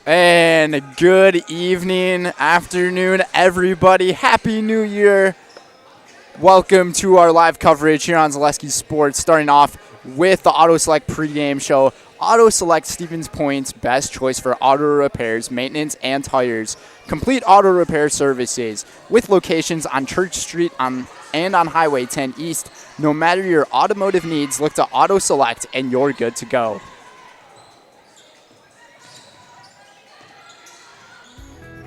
And good evening, afternoon, everybody. Happy New Year. Welcome to our live coverage here on Zaleski Sports, starting off with the Auto Select pregame show. Auto Select Stevens Point's best choice for auto repairs, maintenance, and tires. Complete auto repair services with locations on Church Street and on Highway 10 East. No matter your automotive needs, look to Auto Select and you're good to go.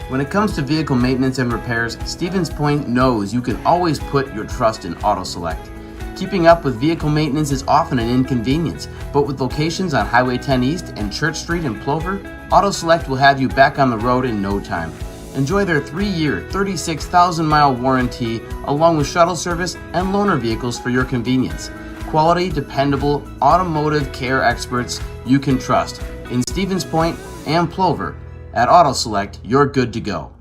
When it comes to vehicle maintenance and repairs, Stevens Point knows you can always put your trust in Auto Select. Keeping up with vehicle maintenance is often an inconvenience, but with locations on Highway 10 East and Church Street in Plover, Auto Select will have you back on the road in no time. Enjoy their 3-year, 36,000-mile warranty, along with shuttle service and loaner vehicles for your convenience. Quality, dependable, automotive care experts you can trust in Stevens Point and Plover. At Auto Select, you're good to go.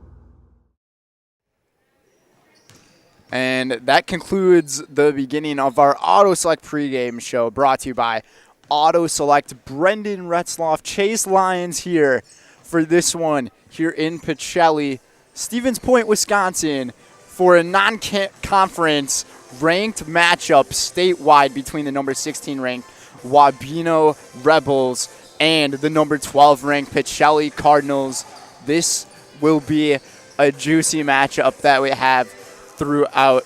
And that concludes the beginning of our Auto Select pregame show, brought to you by Auto Select. Brendan Retzloff, Chase Lyons here for this one here in Pacelli, Stevens Point, Wisconsin, for a non-conference ranked matchup statewide between the number 16 ranked Wabeno Rebels and the number 12 ranked Pacelli Cardinals. This will be a juicy matchup that we have throughout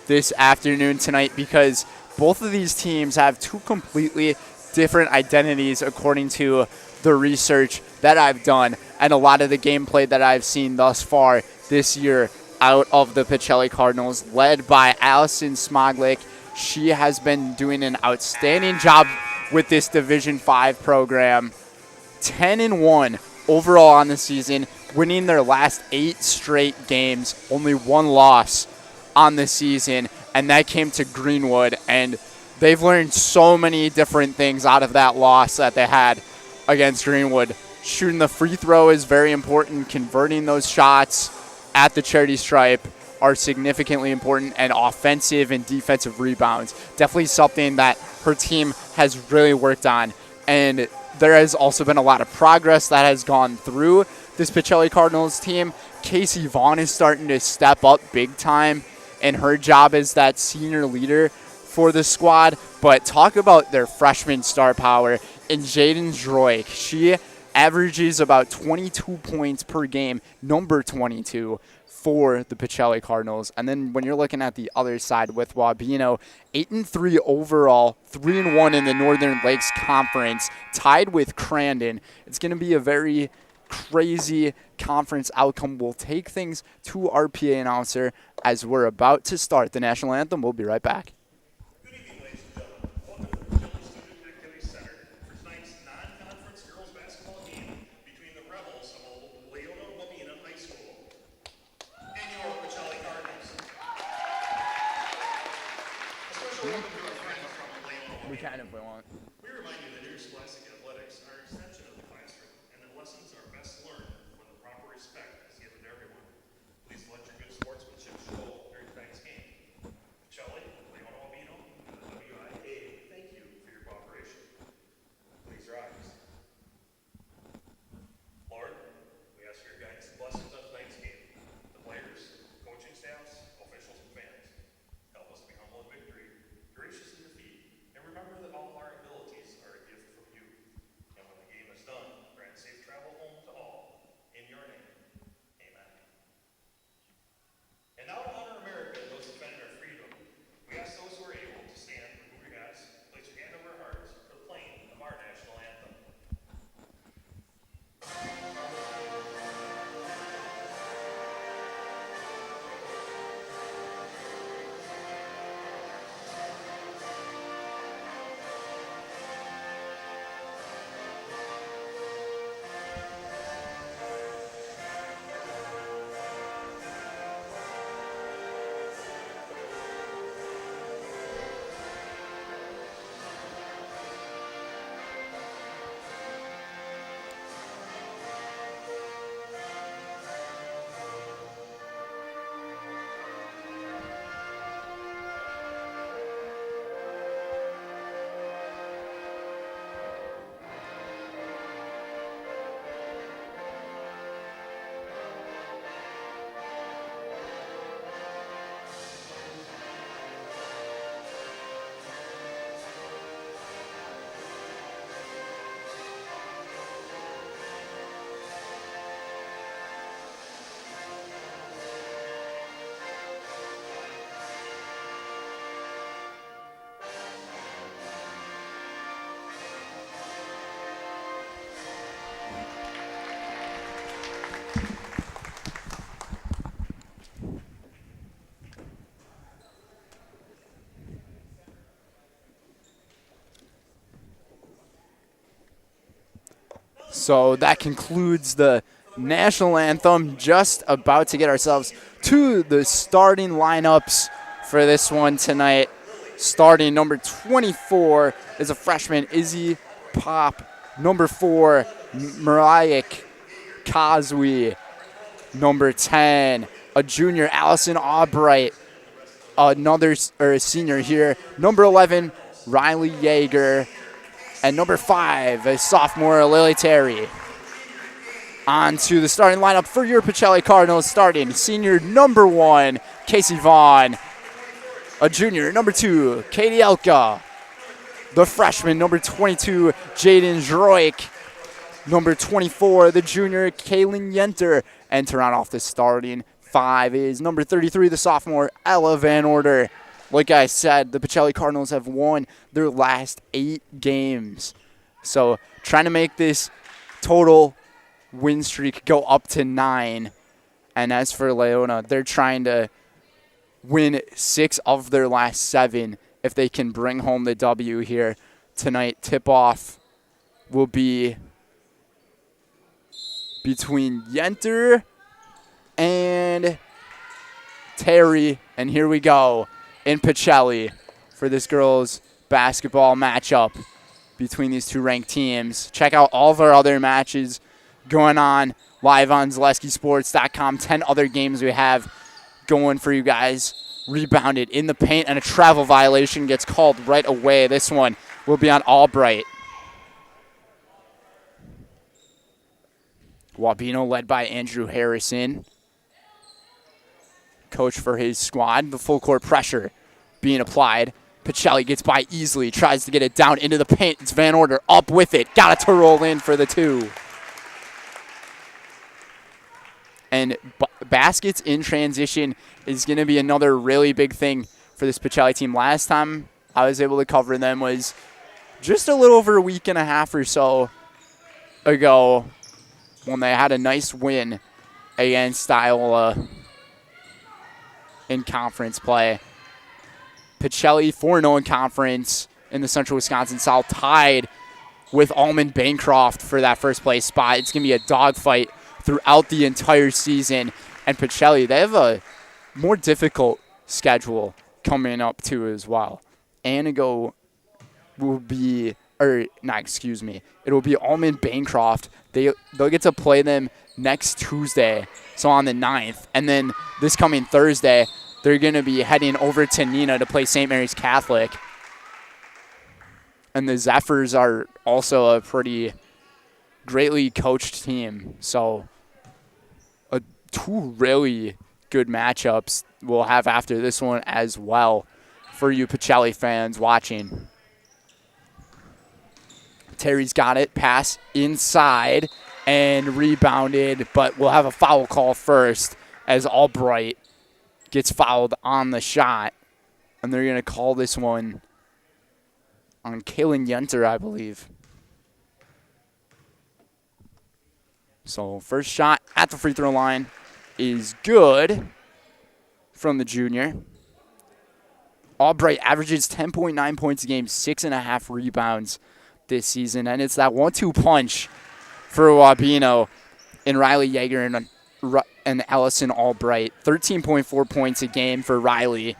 this afternoon tonight, because both of these teams have two completely different identities according to the research that I've done and a lot of the gameplay that I've seen thus far this year out of the Pacelli Cardinals, led by Allison Smoglik. She has been doing an outstanding job with this Division 5 program. 10-1 overall on the season, winning their last 8 straight games, only 1 loss on the season, and that came to Greenwood, and they've learned so many different things out of that loss that they had against Greenwood. Shooting the free throw is very important. Converting those shots at the charity stripe are significantly important, and offensive and defensive rebounds, definitely something that her team has really worked on. And there has also been a lot of progress that has gone through this Pacelli Cardinals team. Casey Vaughn is starting to step up big time in her job as that senior leader for the squad. But talk about their freshman star power in Jaden Droik. She averages about 22 points per game, number 22 for the Pacelli Cardinals. And then when you're looking at the other side with Wabeno, 8-3 overall, 3-1 in the Northern Lakes Conference, tied with Crandon. It's going to be a very crazy conference outcome. We'll take things to our PA announcer as we're about to start the national anthem. We'll be right back. Good evening, ladies and gentlemen. Welcome to the Pacelli Student Activity Center for tonight's non-conference girls basketball game between the Rebels of Laona Wabeno High School and your Pacelli Cardinals. A special welcome to our friends from Laona Wabeno. We can if we want. We remind you that your scholastic athletics are an extension of the classroom, and that lessons are best learned when the proper respect is given to everyone. Please let your good sportsmanship show during tonight's game. Pacelli, Laona Wabeno, and the WIAA, thank you for your cooperation. Please rise. Lord, we ask for your guidance and blessings on tonight's game. The players, coaching staffs, officials, and fans, help us to be humble in victory, gracious in defeat, and remember that all our abilities So that concludes the national anthem. Just about to get ourselves to the starting lineups for this one tonight. Starting number 24 is a freshman, Izzy Pop. Number 4, Mariah Kazwi. Number 10, a junior, Allison Albright. A senior here. Number 11, Riley Yeager. And number 5, a sophomore, Lily Terry. On to the starting lineup for your Pacelli Cardinals. Starting senior number 1, Casey Vaughn. A junior, number 2, Katie Elka. The freshman, number 22, Jaden Droik. Number 24, the junior, Kaylin Yenter. And to round off the starting 5 is number 33, the sophomore, Ella Van Order. Like I said, the Pacelli Cardinals have won their last 8 games. So trying to make this total win streak go up to 9. And as for Laona, they're trying to win 6 of their last 7 if they can bring home the W here tonight. Tip-off will be between Yenter and Terry. And here we go in Pacelli for this girls basketball matchup between these 2 ranked teams. Check out all of our other matches going on live on ZaleskiSports.com. 10 other games we have going for you guys. Rebounded in the paint, and a travel violation gets called right away. This one will be on Albright. Wabeno led by Andrew Harrison. Coach for his squad. The full court pressure being applied. Pacelli gets by easily, tries to get it down into the paint. It's Van Order up with it. Got it to roll in for the 2. And baskets in transition is going to be another really big thing for this Pacelli team. Last time I was able to cover them was just a little over a week and a half or so ago when they had a nice win against Iowa in conference play. Pacelli 4-0 in conference in the Central Wisconsin South, tied with Almond Bancroft for that first place spot. It's going to be a dogfight throughout the entire season. And Pacelli, they have a more difficult schedule coming up too as well. Anago will be, it will be Almond Bancroft. They'll get to play them next Tuesday, so on the 9th. And then this coming Thursday, they're going to be heading over to Neenah to play St. Mary's Catholic. And the Zephyrs are also a pretty greatly coached team. So 2 really good matchups we'll have after this one as well for you Pacelli fans watching. Terry's got it. Pass inside and rebounded, but we'll have a foul call first as Albright gets fouled on the shot. And they're going to call this one on Kaylin Yenter, I believe. So first shot at the free throw line is good from the junior. Albright averages 10.9 points a game, 6.5 rebounds this season. And it's that 1-2 punch for Wabeno and Riley Yeager and Allison Albright. 13.4 points a game for Riley.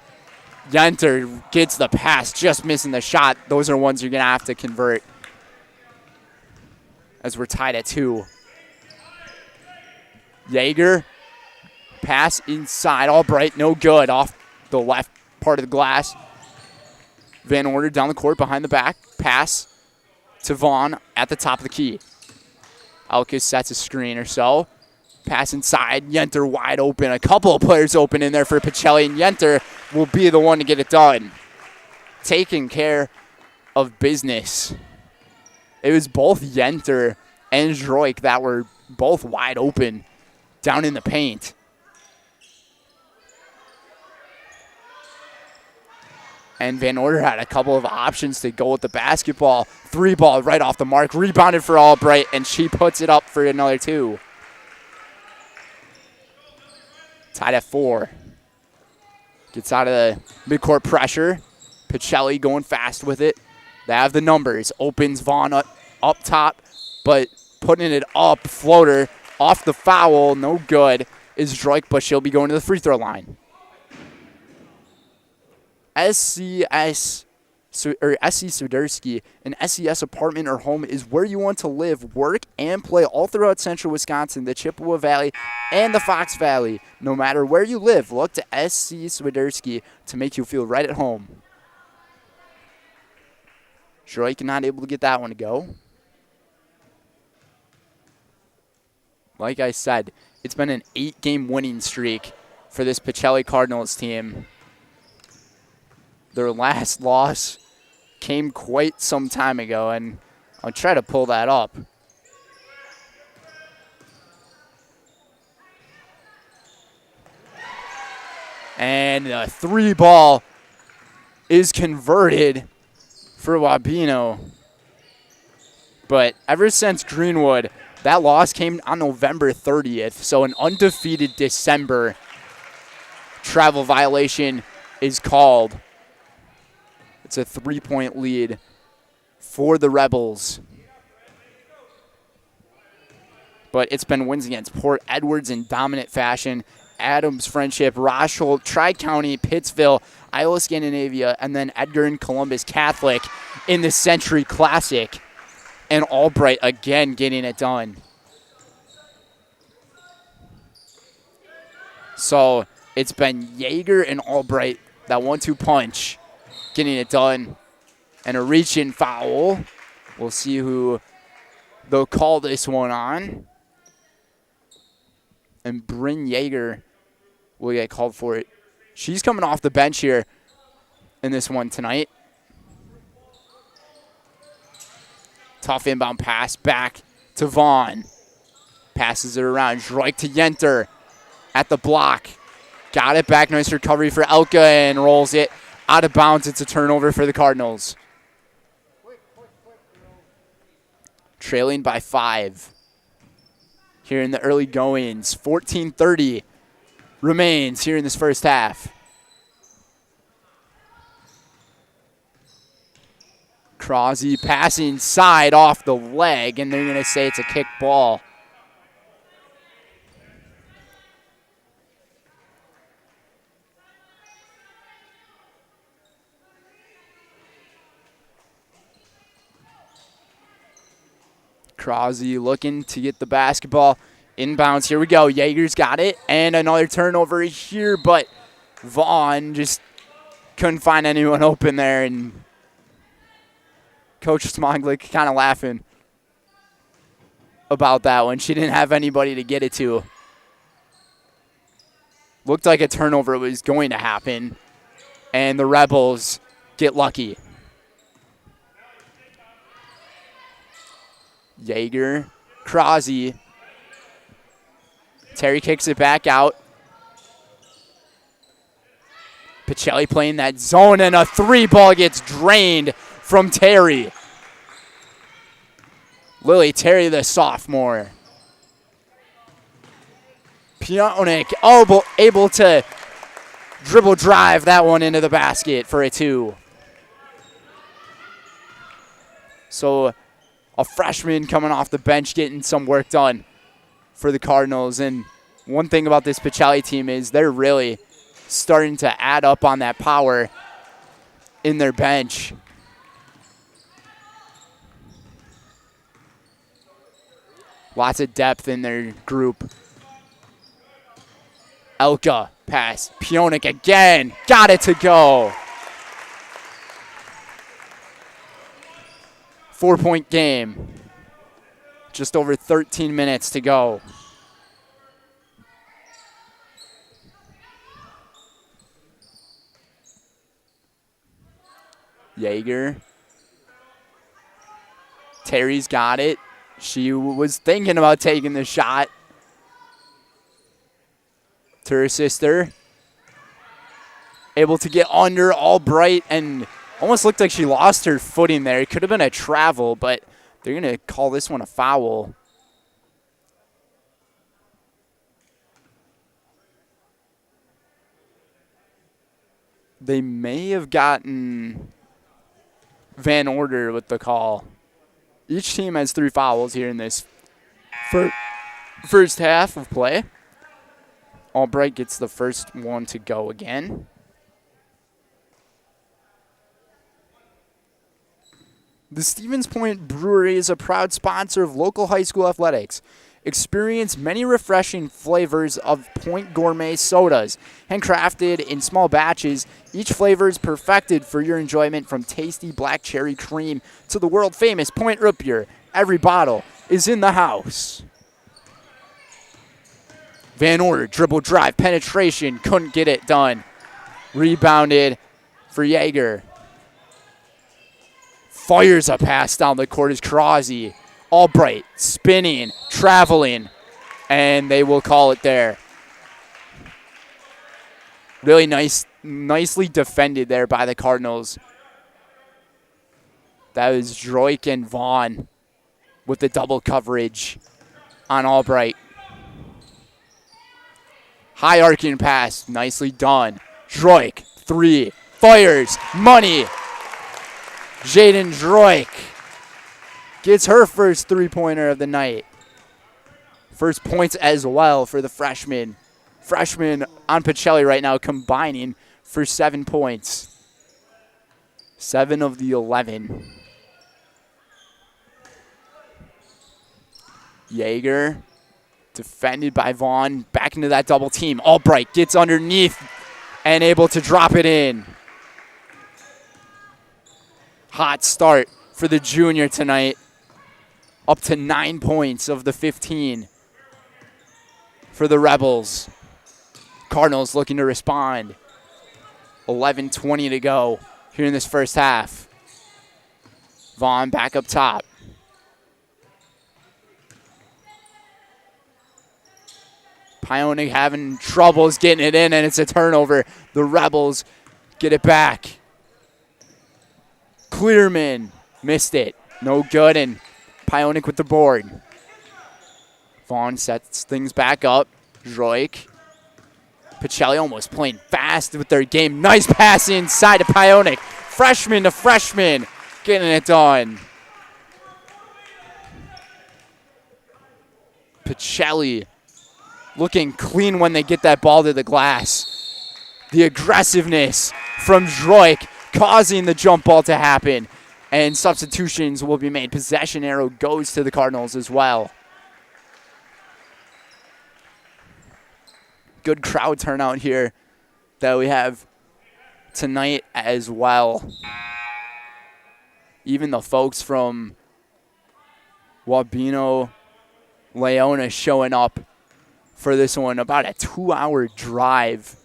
Yenter gets the pass, just missing the shot. Those are ones you're going to have to convert as we're tied at 2. Yeager, pass inside. Albright, no good. Off the left part of the glass. Van Order down the court behind the back. Pass to Vaughn at the top of the key. Elkis sets a screen or so. Pass inside. Yenter wide open. A couple of players open in there for Pacelli, and Yenter will be the one to get it done. Taking care of business. It was both Yenter and Droik that were both wide open down in the paint. And Van Order had a couple of options to go with the basketball. 3-ball right off the mark. Rebounded for Albright, and she puts it up for another 2. Tied at 4. Gets out of the midcourt pressure. Pacelli going fast with it. They have the numbers. Opens Vaughn up top, but putting it up. Floater off the foul. No good is Droik, but she'll be going to the free throw line. SC Sudersky, an SES apartment or home is where you want to live, work, and play all throughout central Wisconsin, the Chippewa Valley, and the Fox Valley. No matter where you live, look to SC Sudersky to make you feel right at home. Droik not able to get that one to go. Like I said, it's been an 8-game winning streak for this Pacelli Cardinals team. Their last loss came quite some time ago, and I'll try to pull that up. And the 3-ball is converted for Wabeno. But ever since Greenwood, that loss came on November 30th, so an undefeated December travel violation is called. It's a 3-point lead for the Rebels. But it's been wins against Port Edwards in dominant fashion, Adams Friendship, Rochelle, Tri-County, Pittsville, Iowa Scandinavia, and then Edgar and Columbus Catholic in the Century Classic. And Albright again getting it done. So it's been Yeager and Albright, that 1-2 punch, getting it done. And a reach-in foul. We'll see who they'll call this one on. And Bryn Yeager will get called for it. She's coming off the bench here in this one tonight. Tough inbound pass back to Vaughn. Passes it around. Droik to Yenter at the block. Got it back. Nice recovery for Elka and rolls it out of bounds. It's a turnover for the Cardinals. Trailing by 5 here in the early goings. 14:30 remains here in this first half. Crosby passing side off the leg, and they're going to say it's a kick ball. Crosby looking to get the basketball inbounds. Here we go. Yeager's got it, and another turnover here, but Vaughn just couldn't find anyone open there, and Coach Smoglik kind of laughing about that one. She didn't have anybody to get it to. Looked like a turnover was going to happen, and the Rebels get lucky. Yeager, Crosby. Terry kicks it back out. Pacelli playing that zone, and a 3-ball gets drained from Terry. Lily Terry, the sophomore. Pionik able to dribble drive that one into the basket for a 2. So a freshman coming off the bench getting some work done for the Cardinals. And one thing about this Pacelli team is they're really starting to add up on that power in their bench. Lots of depth in their group. Elka pass. Pionik again. Got it to go. 4-point game. Just over 13 minutes to go. Yeager. Terry's got it. She was thinking about taking the shot to her sister. Able to get under Albright, and almost looked like she lost her footing there. It could have been a travel, but they're going to call this one a foul. They may have gotten Van Order with the call. Each team has 3 fouls here in this First half of play. Albright gets the first one to go again. The Stevens Point Brewery is a proud sponsor of local high school athletics. Experience many refreshing flavors of Point Gourmet sodas. Handcrafted in small batches, each flavor is perfected for your enjoyment, from tasty black cherry cream to the world-famous Point Root Beer. Every bottle is in the house. Van Order, dribble drive, penetration, couldn't get it done. Rebounded for Jaeger. Fires a pass down the court is Crosby. Albright spinning, traveling, and they will call it there. Really nicely defended there by the Cardinals. That was Droik and Vaughn with the double coverage on Albright. High arcing pass, nicely done. Droik, 3, fires, money. Jaden Droik gets her first three-pointer of the night. First points as well for the freshman. Freshman on Pacelli right now combining for 7 points. 7 of the 11. Jaeger defended by Vaughn. Back into that double team. Albright gets underneath and able to drop it in. Hot start for the junior tonight. Up to 9 points of the 15 for the Rebels. Cardinals looking to respond. 11:20 to go here in this first half. Vaughn back up top. Pionik having troubles getting it in, and it's a turnover. The Rebels get it back. Clearman missed it. No good, and Pionik with the board. Vaughn sets things back up. Droik. Pacelli almost playing fast with their game. Nice pass inside to Pionik. Freshman to freshman, getting it done. Pacelli looking clean when they get that ball to the glass. The aggressiveness from Droik causing the jump ball to happen. And substitutions will be made. Possession arrow goes to the Cardinals as well. Good crowd turnout here that we have tonight as well. Even the folks from Wabeno, Laona showing up for this one. About a 2-hour drive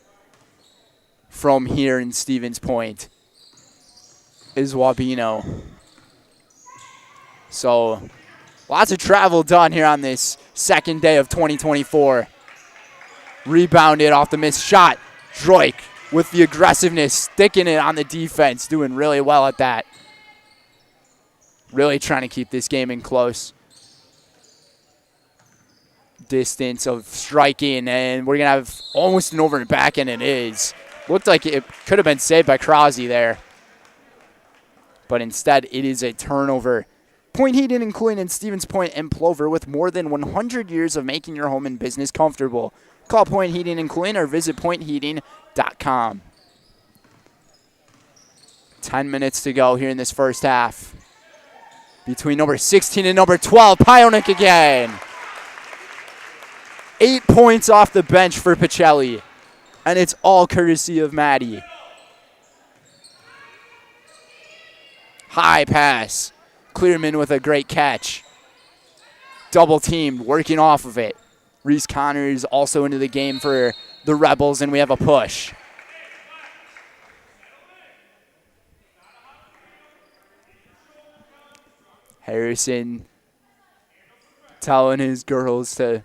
from here in Stevens Point is Wabeno. So lots of travel done here on this second day of 2024. Rebounded off the missed shot. Droik with the aggressiveness, sticking it on the defense, doing really well at that. Really trying to keep this game in close distance of striking, and we're going to have almost an over and back, and it is. Looked like it could have been saved by Crosby there, but instead it is a turnover. Point Heating and Cooling in Stevens Point and Plover, with more than 100 years of making your home and business comfortable. Call Point Heating and Cooling or visit pointheating.com. 10 minutes to go here in this first half. Between number 16 and number 12, Pionik again. 8 points off the bench for Pacelli, and it's all courtesy of Maddie. High pass. Clearman with a great catch. Double teamed, working off of it. Reese Connors also into the game for the Rebels, and we have a push. Harrison telling his girls to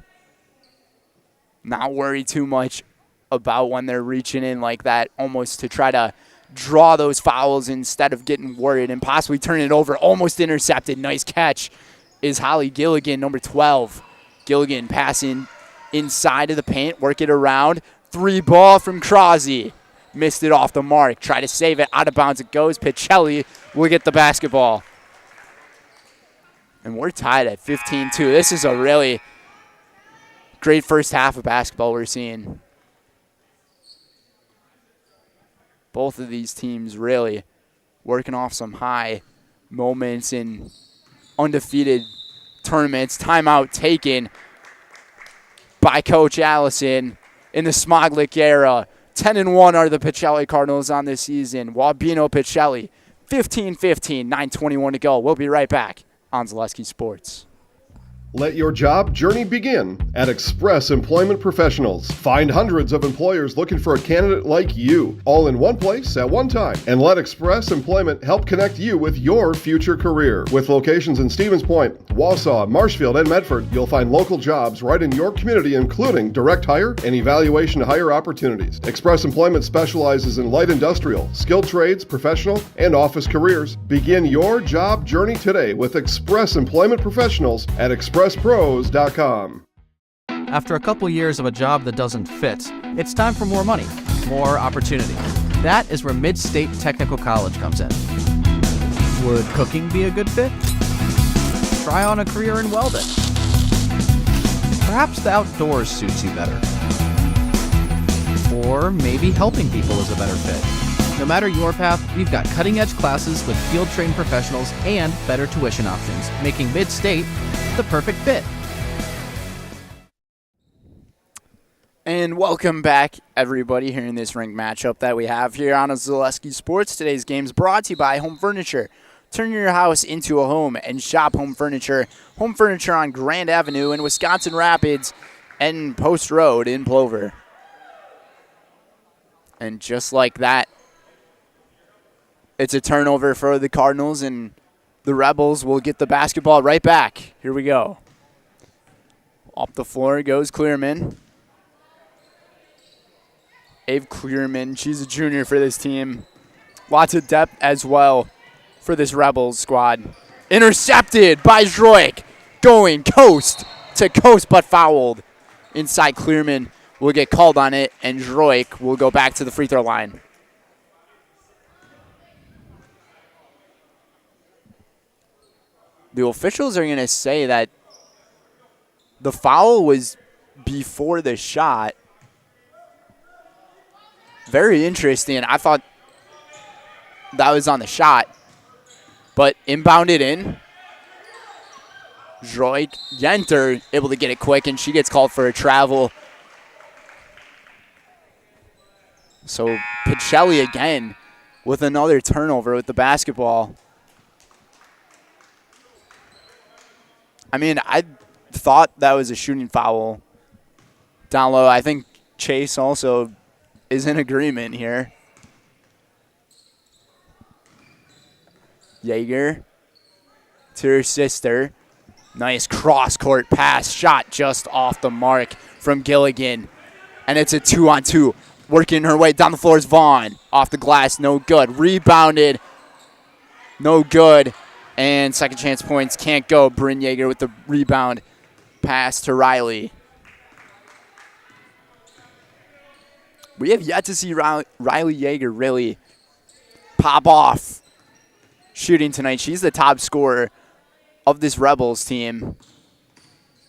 not worry too much about when they're reaching in like that, almost to try to draw those fouls instead of getting worried and possibly turn it over. Almost intercepted. Nice catch is Holly Gilligan, number 12. Gilligan passing inside of the paint, work it around. 3 ball from Crosby. Missed it off the mark. Try to save it. Out of bounds it goes. Pacelli will get the basketball. And we're tied at 15-2. This is a really Great first half of basketball we're seeing. Both of these teams really working off some high moments in undefeated tournaments. Timeout taken by Coach Allison in the Smoglik era. 10-1 are the Pacelli Cardinals on this season. Wabeno Pacelli, 15-15, 9:21 to go. We'll be right back on Zaleski Sports. Let your job journey begin at Express Employment Professionals. Find hundreds of employers looking for a candidate like you, all in one place at one time. And let Express Employment help connect you with your future career. With locations in Stevens Point, Wausau, Marshfield, and Medford, you'll find local jobs right in your community, including direct hire and evaluation to hire opportunities. Express Employment specializes in light industrial, skilled trades, professional, and office careers. Begin your job journey today with Express Employment Professionals at expresspros.com. After a couple years of a job that doesn't fit, it's time for more money, more opportunity. That is where Mid-State Technical College comes in. Would cooking be a good fit? Try on a career in welding. Perhaps the outdoors suits you better. Or maybe helping people is a better fit. No matter your path, we've got cutting-edge classes with field-trained professionals and better tuition options, making Mid-State the perfect fit. And welcome back, everybody, here in this ranked matchup that we have here on Zaleski Sports. Today's game is brought to you by Home Furniture. Turn your house into a home and shop Home Furniture. Home Furniture on Grand Avenue in Wisconsin Rapids and Post Road in Plover. And just like that, it's a turnover for the Cardinals, and the Rebels will get the basketball right back. Here we go. Off the floor goes Clearman. Ave Clearman, she's a junior for this team. Lots of depth as well for this Rebels squad. Intercepted by Droik. Going coast to coast, but fouled. Inside Clearman will get called on it, and Droik will go back to the free throw line. The officials are going to say that the foul was before the shot. Very interesting. I thought that was on the shot, but inbounded in. Droik Yenter able to get it quick, and she gets called for a travel. So Pacelli again with another turnover with the basketball. I mean, I thought that was a shooting foul down low. I think Chase also is in agreement here. Yeager to her sister. Nice cross-court pass. Shot just off the mark from Gilligan. And it's a 2-on-2. Working her way down the floor is Vaughn. Off the glass, no good. Rebounded, no good. And second chance points can't go. Bryn Yeager with the rebound pass to Riley. We have yet to see Riley Yeager really pop off shooting tonight. She's the top scorer of this Rebels team.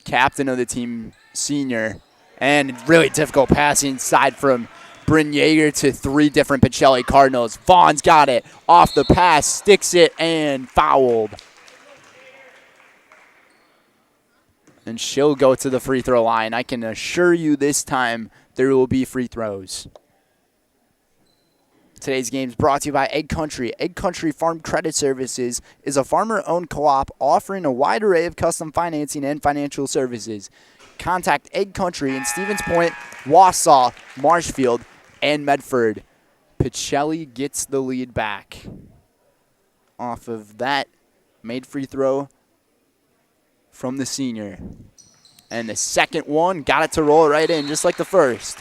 Captain of the team, senior. And really difficult pass inside from Bryn Yeager to three different Pacelli Cardinals. Vaughn's got it. Off the pass, sticks it, and fouled. And she'll go to the free throw line. I can assure you this time there will be free throws. Today's game is brought to you by Egg Country. Egg Country Farm Credit Services is a farmer-owned co-op offering a wide array of custom financing and financial services. Contact Egg Country in Stevens Point, Wausau, Marshfield, and Medford. Pacelli gets the lead back. Off of that made free throw from the senior. And the second one got it to roll right in, just like the first.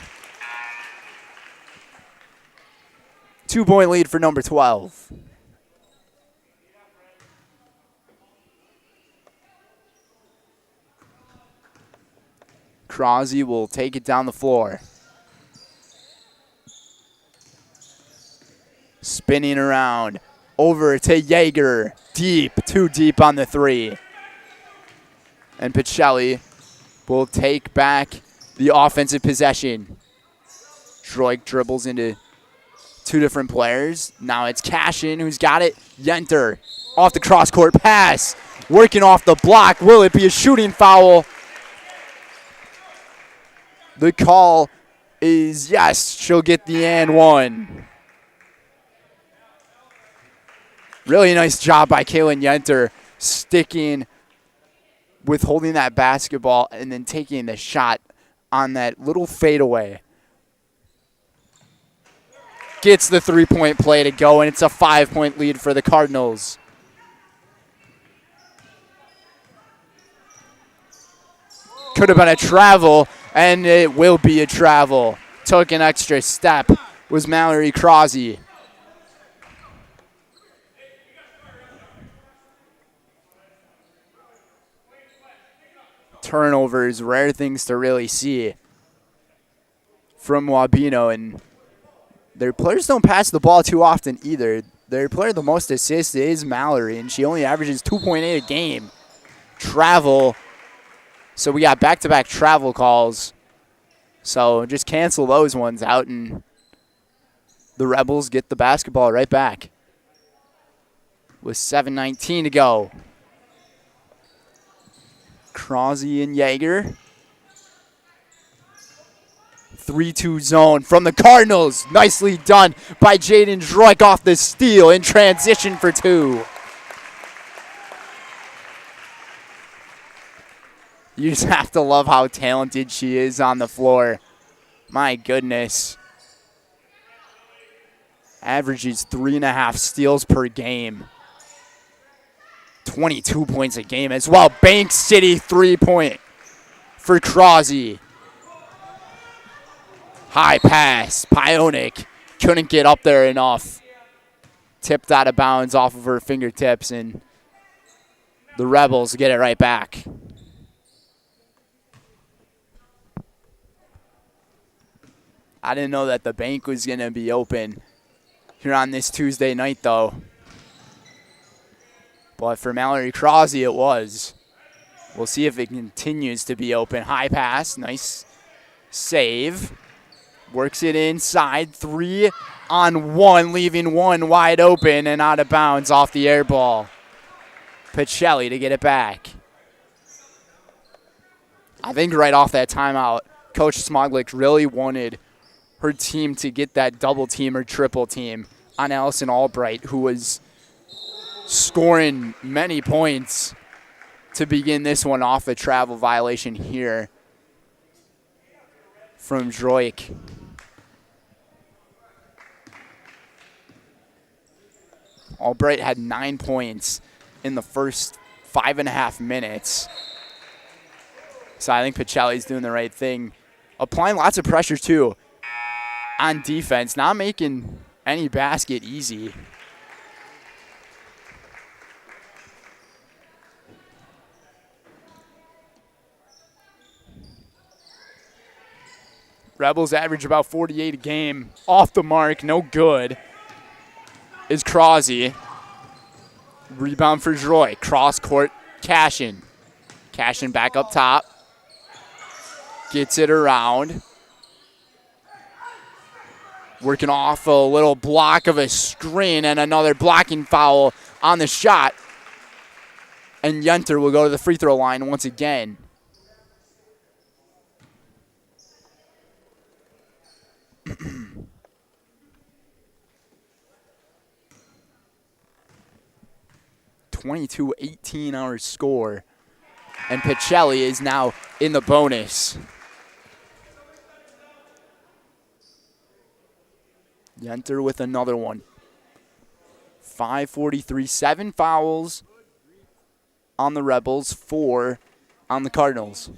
2-point lead for number 12. Crosby will take it down the floor. Spinning around. Over to Yeager. Deep. Too deep on the three. And Pacelli will take back the offensive possession. Droik dribbles into two different players. Now it's Cashin who's got it. Yenter off the cross-court pass. Working off the block. Will it be a shooting foul? The call is yes. She'll get the and one. Really nice job by Kaylin Yenter sticking with holding that basketball and then taking the shot on that little fadeaway. Gets the three-point play to go, and it's a 5-point lead for the Cardinals. Could have been a travel, and it will be a travel. Took an extra step, was Mallory Crosby. Turnovers, rare things to really see from Wabeno, and their players don't pass the ball too often either. Their player with the most assists is Mallory, and she only averages 2.8 a game. Travel. So we got back-to-back travel calls. So just cancel those ones out, and the Rebels get the basketball right back with 7:19 to go. Crosby and Yeager. 3-2 zone from the Cardinals. Nicely done by Jaden Droik off the steal in transition for two. You just have to love how talented she is on the floor. My goodness. Averages 3.5 steals per game. 22 points a game as well. Bank City 3-point for Crosby. High pass. Pionic couldn't get up there enough. Tipped out of bounds off of her fingertips, and the Rebels get it right back. I didn't know that the bank was going to be open here on this Tuesday night, though. But for Mallory Crosby, it was. We'll see if it continues to be open. High pass. Nice save. Works it inside. 3-on-1, leaving one wide open and out of bounds off the air ball. Pacelli to get it back. I think right off that timeout, Coach Smoglick really wanted her team to get that double team or triple team on Allison Albright, who was scoring many points to begin this one off a travel violation here from Droik. Albright had 9 points in the first 5.5 minutes. So I think Pacelli's doing the right thing. Applying lots of pressure, too, on defense. Not making any basket easy. Rebels average about 48 a game. Off the mark, no good. Is Crosby. Rebound for Droy. Cross court, Cashin. Cashin back up top. Gets it around. Working off a little block of a screen and another blocking foul on the shot. And Yenter will go to the free throw line once again. (22-18) our score, and Pacelli is now in the bonus. Yenter with another one. 5:43, 7 fouls on the Rebels, 4 on the Cardinals.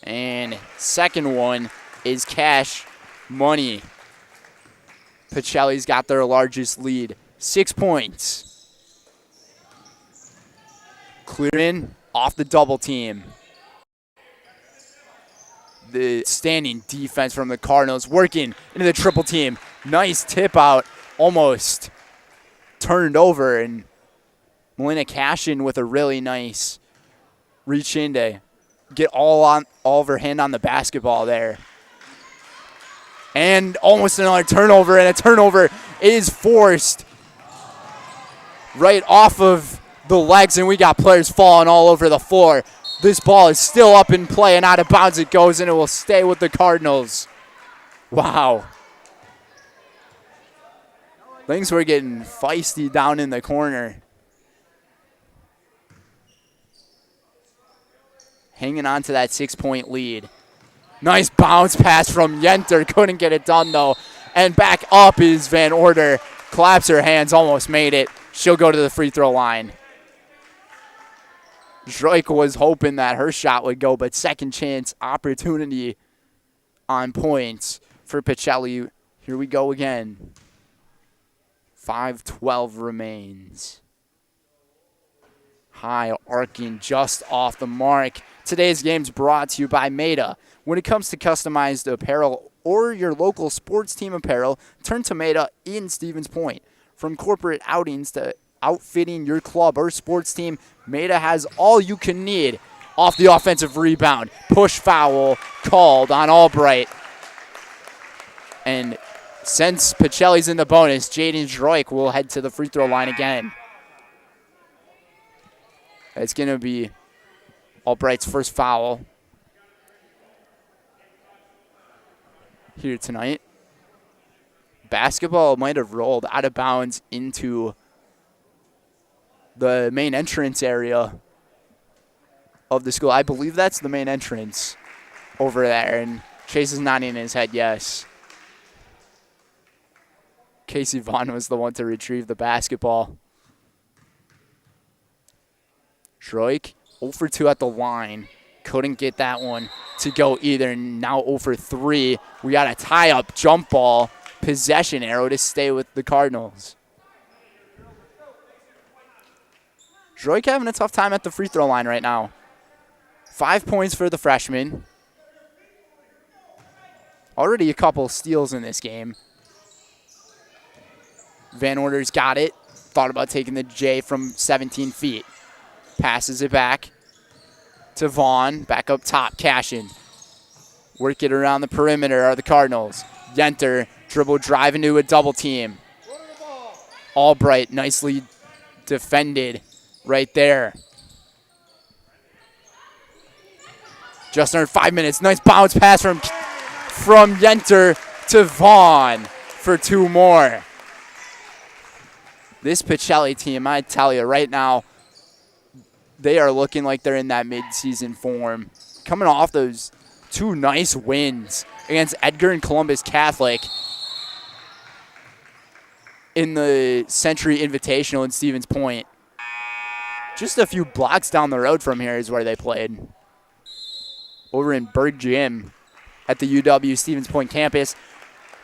And second one is Cash Money. Pacelli's got their largest lead, 6 points. Clear in off the double team. The standing defense from the Cardinals working into the triple team. Nice tip out, almost turned over, and Melina Cashin with a really nice reach in to get all of her hand on the basketball there. And almost another turnover, and a turnover is forced right off of the legs, and we got players falling all over the floor. This ball is still up in play, and out of bounds it goes, and it will stay with the Cardinals. Wow. Things were getting feisty down in the corner. Hanging on to that 6-point lead. Nice bounce pass from Yenter. Couldn't get it done, though. And back up is Van Order. Claps her hands, almost made it. She'll go to the free throw line. Droik was hoping that her shot would go, but second chance opportunity on points for Pacelli. Here we go again. 5:12 remains. High arcing just off the mark. Today's game's brought to you by Maida. When it comes to customized apparel or your local sports team apparel, turn to Maida in Stevens Point. From corporate outings to outfitting your club or sports team, Maida has all you can need. Off the offensive rebound, push foul called on Albright. And since Pacelli's in the bonus, Jaden Droik will head to the free throw line again. It's going to be Albright's first foul here tonight. Basketball might have rolled out of bounds into the main entrance area of the school. I believe that's the main entrance over there, and Chase is nodding his head yes. Casey Vaughn was the one to retrieve the basketball. Droik 0 for 2 at the line. Couldn't get that one to go either. Now 0 for 3. We got a tie-up jump ball possession arrow to stay with the Cardinals. Droik having a tough time at the free throw line right now. 5 points for the freshman. Already a couple steals in this game. Van Order's got it. Thought about taking the J from 17 feet. Passes it back to Vaughn. Back up top, Cashin. Work it around the perimeter are the Cardinals. Yenter, dribble drive into a double team. Albright nicely defended right there. Just under 5 minutes. Nice bounce pass from Yenter to Vaughn for 2 more. This Pacelli team, I tell you right now, they are looking like they're in that mid-season form. Coming off those 2 nice wins against Edgar and Columbus Catholic in the Century Invitational in Stevens Point. Just a few blocks down the road from here is where they played. Over in Berg Gym at the UW Stevens Point campus.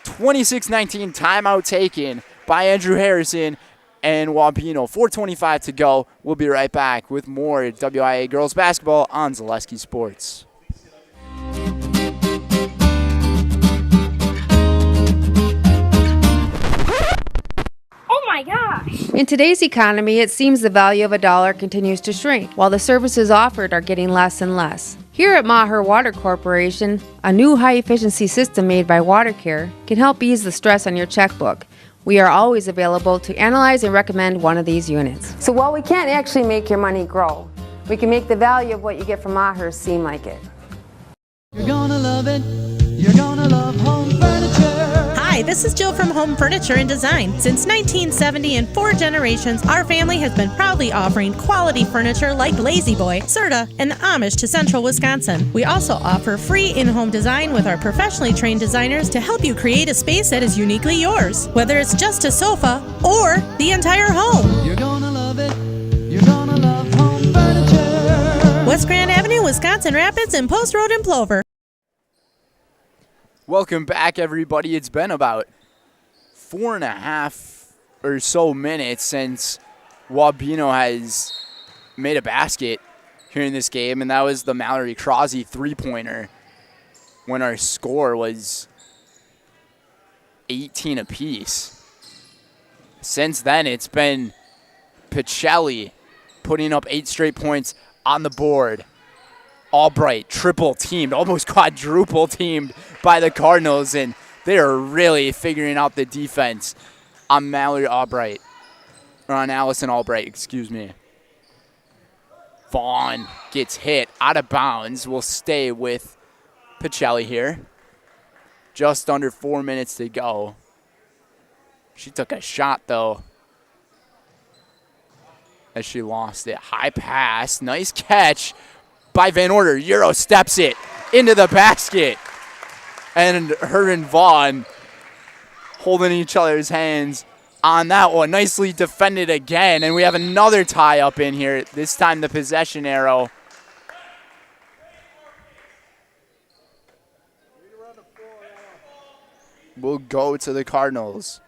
26-19 timeout taken by Andrew Harrison and Wabeno. 4:25 to go. We'll be right back with more WIAA girls basketball on Zaleski Sports. Oh my gosh! In today's economy, it seems the value of a dollar continues to shrink, while the services offered are getting less and less. Here at Maher Water Corporation, a new high-efficiency system made by WaterCare can help ease the stress on your checkbook. We are always available to analyze and recommend one of these units. So while we can't actually make your money grow, we can make the value of what you get from Maher seem like it. You're gonna love it. You're gonna love home furniture. Hi, this is Jill from Home Furniture and Design. Since 1970 and 4 generations, our family has been proudly offering quality furniture like Lazy Boy, Serta, and Amish to Central Wisconsin. We also offer free in-home design with our professionally trained designers to help you create a space that is uniquely yours, whether it's just a sofa or the entire home. You're gonna love it. You're gonna love home furniture. West Grand Avenue, Wisconsin Rapids, and Post Road in Plover. Welcome back, everybody. It's been about 4.5 or so minutes since Wabeno has made a basket here in this game, and that was the Mallory Crosby three-pointer when our score was 18 apiece. Since then, it's been Pacelli putting up 8 straight points on the board. Albright triple teamed, almost quadruple teamed by the Cardinals, and they are really figuring out the defense on Mallory Albright, or on Allison Albright, excuse me. Vaughn gets hit out of bounds. Will stay with Pacelli here. Just under 4 minutes to go. She took a shot, though, as she lost it. High pass, nice catch by Van Order. Euro steps it into the basket. And her and Vaughn holding each other's hands on that one. Nicely defended again. And we have another tie up in here. This time the possession arrow. Will go to the Cardinals.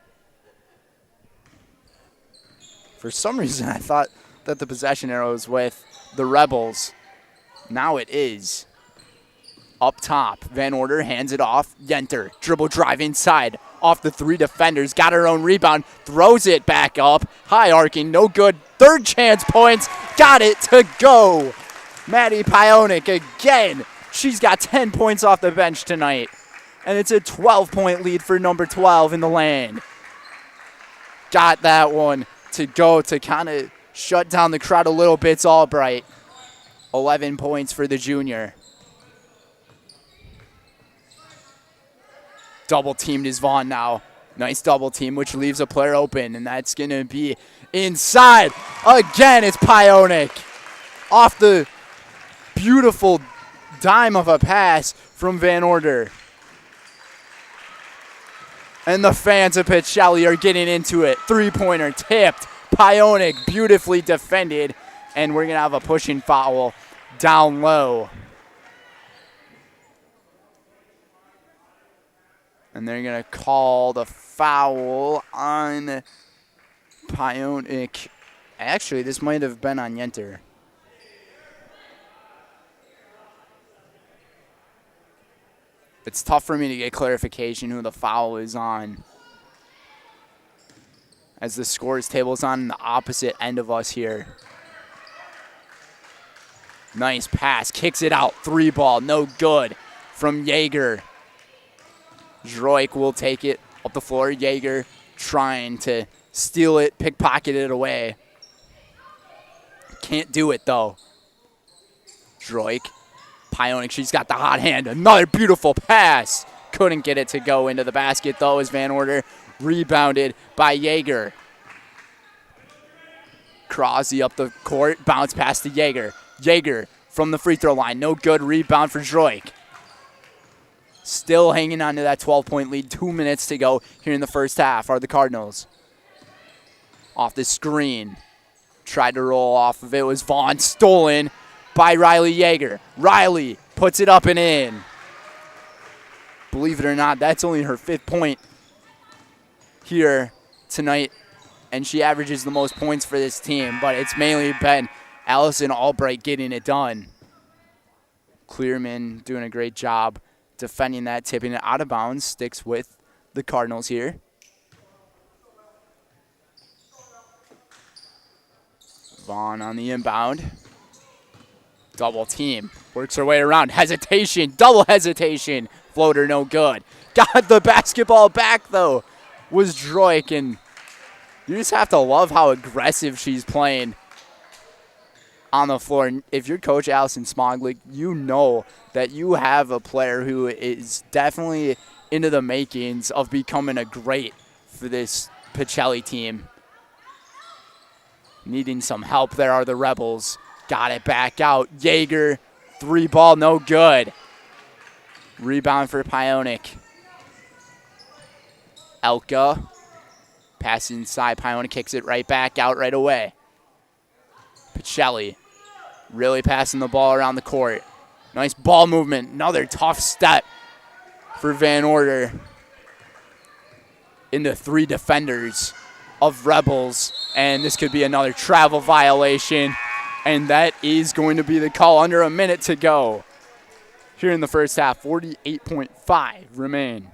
For some reason, I thought that the possession arrow was with the Rebels. Now it is. Up top, Van Order hands it off. Yenter, dribble drive inside. Off the 3 defenders, got her own rebound. Throws it back up. High arcing, no good. Third chance points. Got it to go. Maddie Pionic again. She's got 10 points off the bench tonight. And it's a 12-point lead for number 12 in the land. Got that one to go to kind of shut down the crowd a little bit. It's Albright. 11 points for the junior. Double teamed is Vaughn now. Nice double team, which leaves a player open, and that's going to be inside. Again, it's Pionic. Off the beautiful dime of a pass from Van Order. And the fans of Pacelli are getting into it. 3-pointer tipped. Pionic beautifully defended. And we're going to have a pushing foul down low. And they're going to call the foul on Pionic. Actually, this might have been on Yenter. It's tough for me to get clarification who the foul is on, as the scores table is on the opposite end of us here. Nice pass, kicks it out, 3-ball, no good from Yeager. Droik will take it up the floor. Yeager trying to steal it, pickpocket it away. Can't do it though. Droik. Pionic, she's got the hot hand. Another beautiful pass. Couldn't get it to go into the basket, though, as Van Order rebounded by Yeager. Crosby up the court, bounce pass to Yeager. Yeager from the free throw line. No good. Rebound for Droik. Still hanging on to that 12-point lead. 2 minutes to go here in the first half are the Cardinals. Off the screen. Tried to roll off of it. Was Vaughn, stolen by Riley Yeager. Riley puts it up and in. Believe it or not, that's only her 5th point here tonight, and she averages the most points for this team, but it's mainly been Allison Albright getting it done. Clearman doing a great job defending that, tipping it out of bounds, sticks with the Cardinals here. Vaughn on the inbound. Double team. Works her way around. Hesitation. Double hesitation. Floater no good. Got the basketball back, though, was Droik. And you just have to love how aggressive she's playing on the floor. And if you're Coach Allison Smoglik, you know that you have a player who is definitely into the makings of becoming a great for this Pacelli team. Needing some help there are the Rebels. Got it back out. Yeager, 3-ball, no good. Rebound for Pionic. Elka, pass inside. Pionic kicks it right back out right away. Pacelli, really passing the ball around the court. Nice ball movement. Another tough step for Van Order. Into 3 defenders of Rebels. And this could be another travel violation. And that is going to be the call. Under a minute to go here in the first half. 48.5 remain.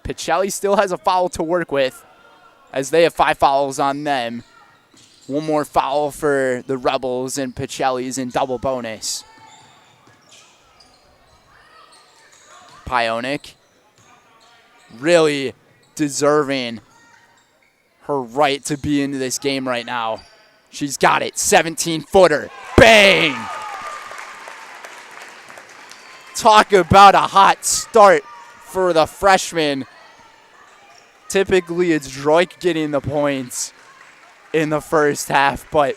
Pacelli still has a foul to work with as they have 5 fouls on them. One more foul for the Rebels, and Pacelli's in double bonus. Pionic really deserving her right to be into this game right now. She's got it. 17-footer. Bang! Talk about a hot start for the freshman. Typically, it's Droik getting the points in the first half, but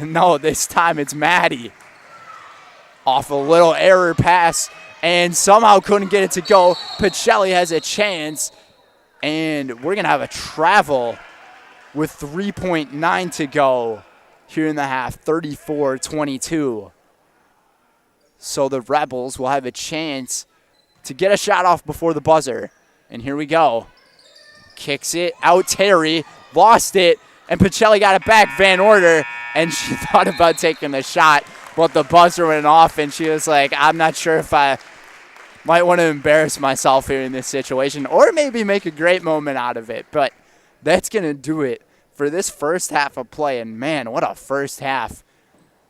no, this time it's Maddie. Off a little error pass, and somehow couldn't get it to go. Pacelli has a chance, and we're going to have a travel with 3.9 to go here in the half, 34-22. So the Rebels will have a chance to get a shot off before the buzzer. And here we go. Kicks it out, Terry, lost it, and Pacelli got it back, Van Order, and she thought about taking the shot, but the buzzer went off, and she was like, I'm not sure if I might want to embarrass myself here in this situation, or maybe make a great moment out of it. But that's going to do it for this first half of play, and man, what a first half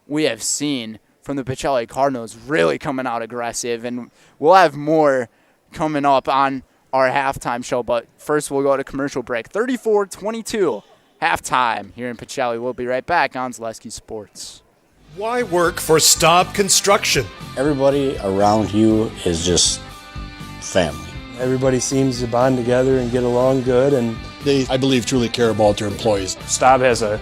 we have seen from the Pacelli Cardinals, really coming out aggressive, and we'll have more coming up on our halftime show, but first we'll go to commercial break. 34-22 halftime here in Pacelli. We'll be right back on Zaleski Sports. Why work for Staub Construction? Everybody around you is just family. Everybody seems to bond together and get along good, and they, I believe, truly care about their employees. Staub has a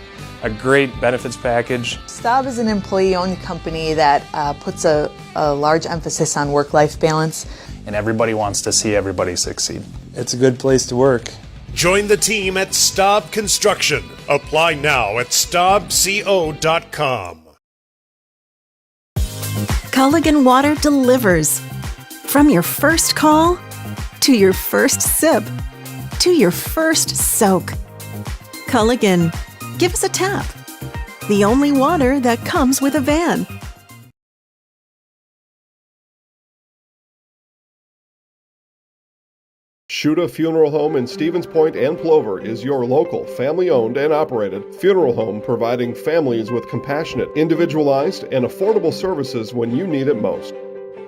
great benefits package. Staub is an employee-owned company that puts a large emphasis on work-life balance. And everybody wants to see everybody succeed. It's a good place to work. Join the team at Staub Construction. Apply now at staubco.com. Culligan Water delivers. From your first call, to your first sip, to your first soak. Culligan, give us a tap. The only water that comes with a van. Shuda Funeral Home in Stevens Point and Plover is your local, family-owned and operated funeral home providing families with compassionate, individualized, and affordable services when you need it most.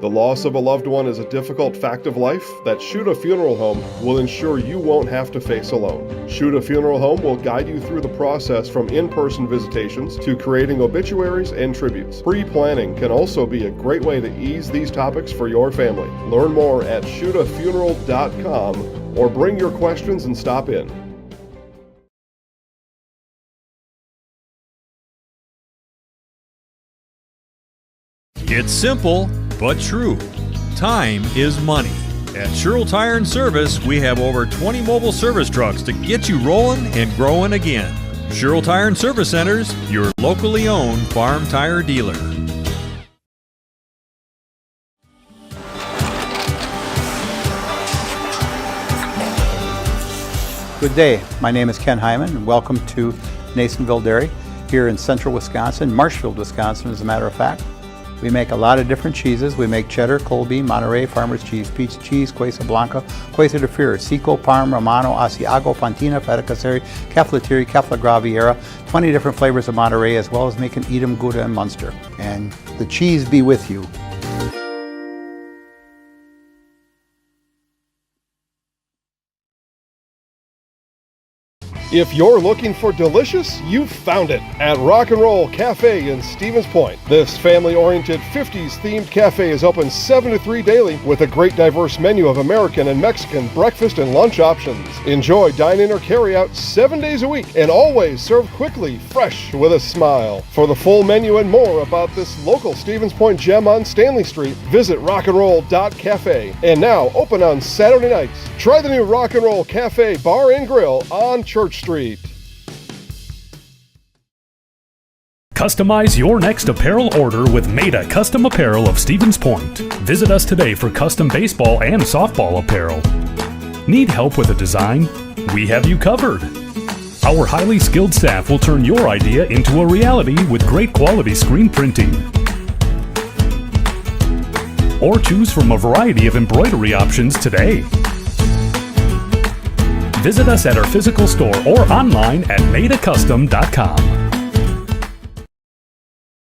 The loss of a loved one is a difficult fact of life that Shuda Funeral Home will ensure you won't have to face alone. Shuda Funeral Home will guide you through the process from in-person visitations to creating obituaries and tributes. Pre-planning can also be a great way to ease these topics for your family. Learn more at shudafuneral.com or bring your questions and stop in. It's simple, but true. Time is money. At Sherrill Tire and Service, we have over 20 mobile service trucks to get you rolling and growing again. Sherrill Tire and Service Centers, your locally owned farm tire dealer. Good day. My name is Ken Hyman, and welcome to Nasonville Dairy here in central Wisconsin, Marshfield, Wisconsin, as a matter of fact. We make a lot of different cheeses. We make cheddar, Colby, Monterey, Farmer's Cheese, Peach Cheese, Quesa Blanca, Quesa de Fury, Seco, Parm, Romano, Asiago, Fontina, Feta Caseri, Cefalatieri, Kefla Graviera, 20 different flavors of Monterey, as well as making Edam, Gouda, and Munster. And the cheese be with you. If you're looking for delicious, you've found it at Rock and Roll Cafe in Stevens Point. This family-oriented 50s themed cafe is open 7 to 3 daily with a great diverse menu of American and Mexican breakfast and lunch options. Enjoy dine-in or carry-out 7 days a week and always served quickly, fresh, with a smile. For the full menu and more about this local Stevens Point gem on Stanley Street, visit rockandroll.cafe. And now open on Saturday nights. Try the new Rock and Roll Cafe Bar and Grill on Church Street. Customize your next apparel order with Maida Custom Apparel of Stevens Point. Visit us today for custom baseball and softball apparel. Need help with a design? We have you covered. Our highly skilled staff will turn your idea into a reality with great quality screen printing. Or choose from a variety of embroidery options today. Visit us at our physical store or online at madeacustom.com.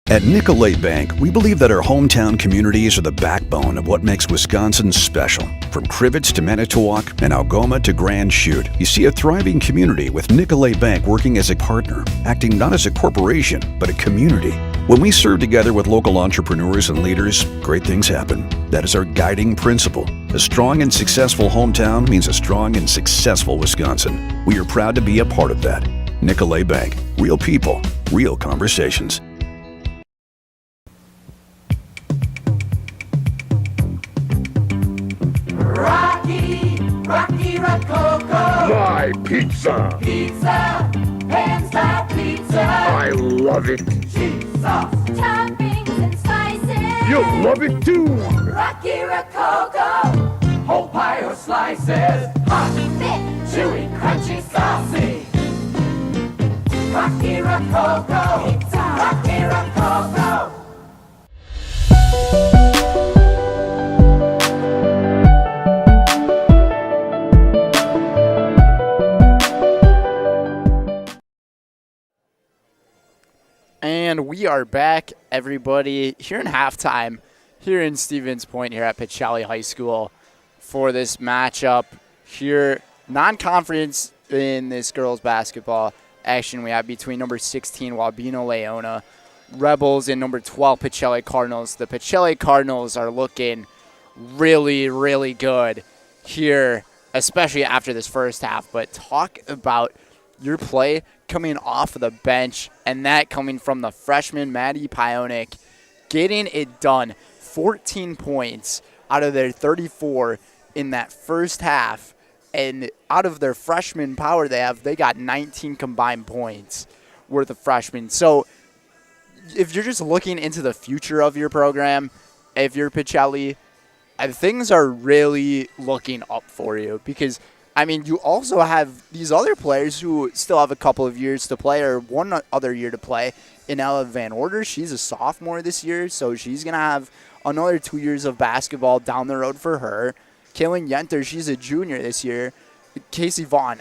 At Nicolet Bank, we believe that our hometown communities are the backbone of what makes Wisconsin special. From Crivets to Manitowoc and Algoma to Grand Chute, you see a thriving community with Nicolet Bank working as a partner, acting not as a corporation, but a community. When we serve together with local entrepreneurs and leaders, great things happen. That is our guiding principle. A strong and successful hometown means a strong and successful Wisconsin. We are proud to be a part of that. Nicolet Bank. Real people, real conversations. Rocky Rococo. My pizza. Pizza. Hands down pizza. I love it. Cheese sauce. Toppings and slices. You'll love it too. Rocky Rococo. Whole pie or slices. Hot, thick, chewy, crunchy, saucy. Rocky Rococo. Pizza. Rocky Rococo. And we are back, everybody, here in halftime, here in Stevens Point, here at Pacelli High School for this matchup here, non-conference in this girls basketball action we have between number 16, Wabeno Laona, Rebels, and number 12, Pacelli Cardinals. The Pacelli Cardinals are looking really, really good here, especially after this first half. But talk about your play coming off of the bench, and that coming from the freshman Maddie Pionic, getting it done. 14 points out of their 34 in that first half, and out of their freshman power they got 19 combined points worth of freshmen. So if you're just looking into the future of your program, if you're Pacelli, things are really looking up for you, because I mean, you also have these other players who still have a couple of years to play, or one other year to play. In Ella Van Order, she's a sophomore this year, so she's going to have another 2 years of basketball down the road for her. Kaylin Yenter, she's a junior this year. Casey Vaughn,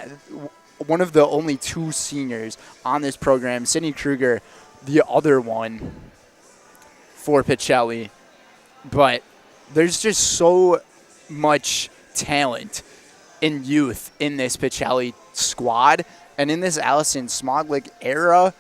one of the only two seniors on this program. Sydney Kruger, the other one for Pacelli. But there's just so much talent in youth in this Pacelli squad, and in this Allison Smoglik era,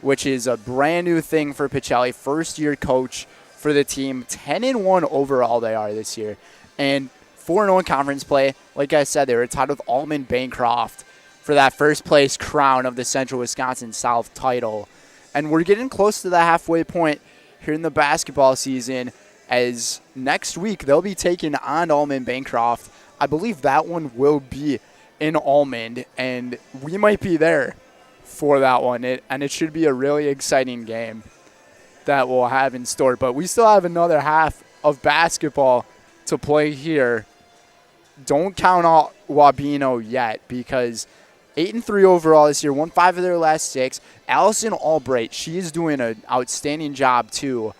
which is a brand new thing for Pacelli, first year coach for the team. 10-1 overall they are this year, and 4-0 conference play. Like I said, they were tied with Almond Bancroft for that first place crown of the Central Wisconsin South title. And we're getting close to the halfway point here in the basketball season, as next week they'll be taking on Almond Bancroft. I believe that one will be in Almond, and we might be there for that one. And it should be a really exciting game that we'll have in store. But we still have another half of basketball to play here. Don't count out Wabeno yet, because 8-3 overall this year, won 5 of their last 6. Allison Albright, she is doing an outstanding job too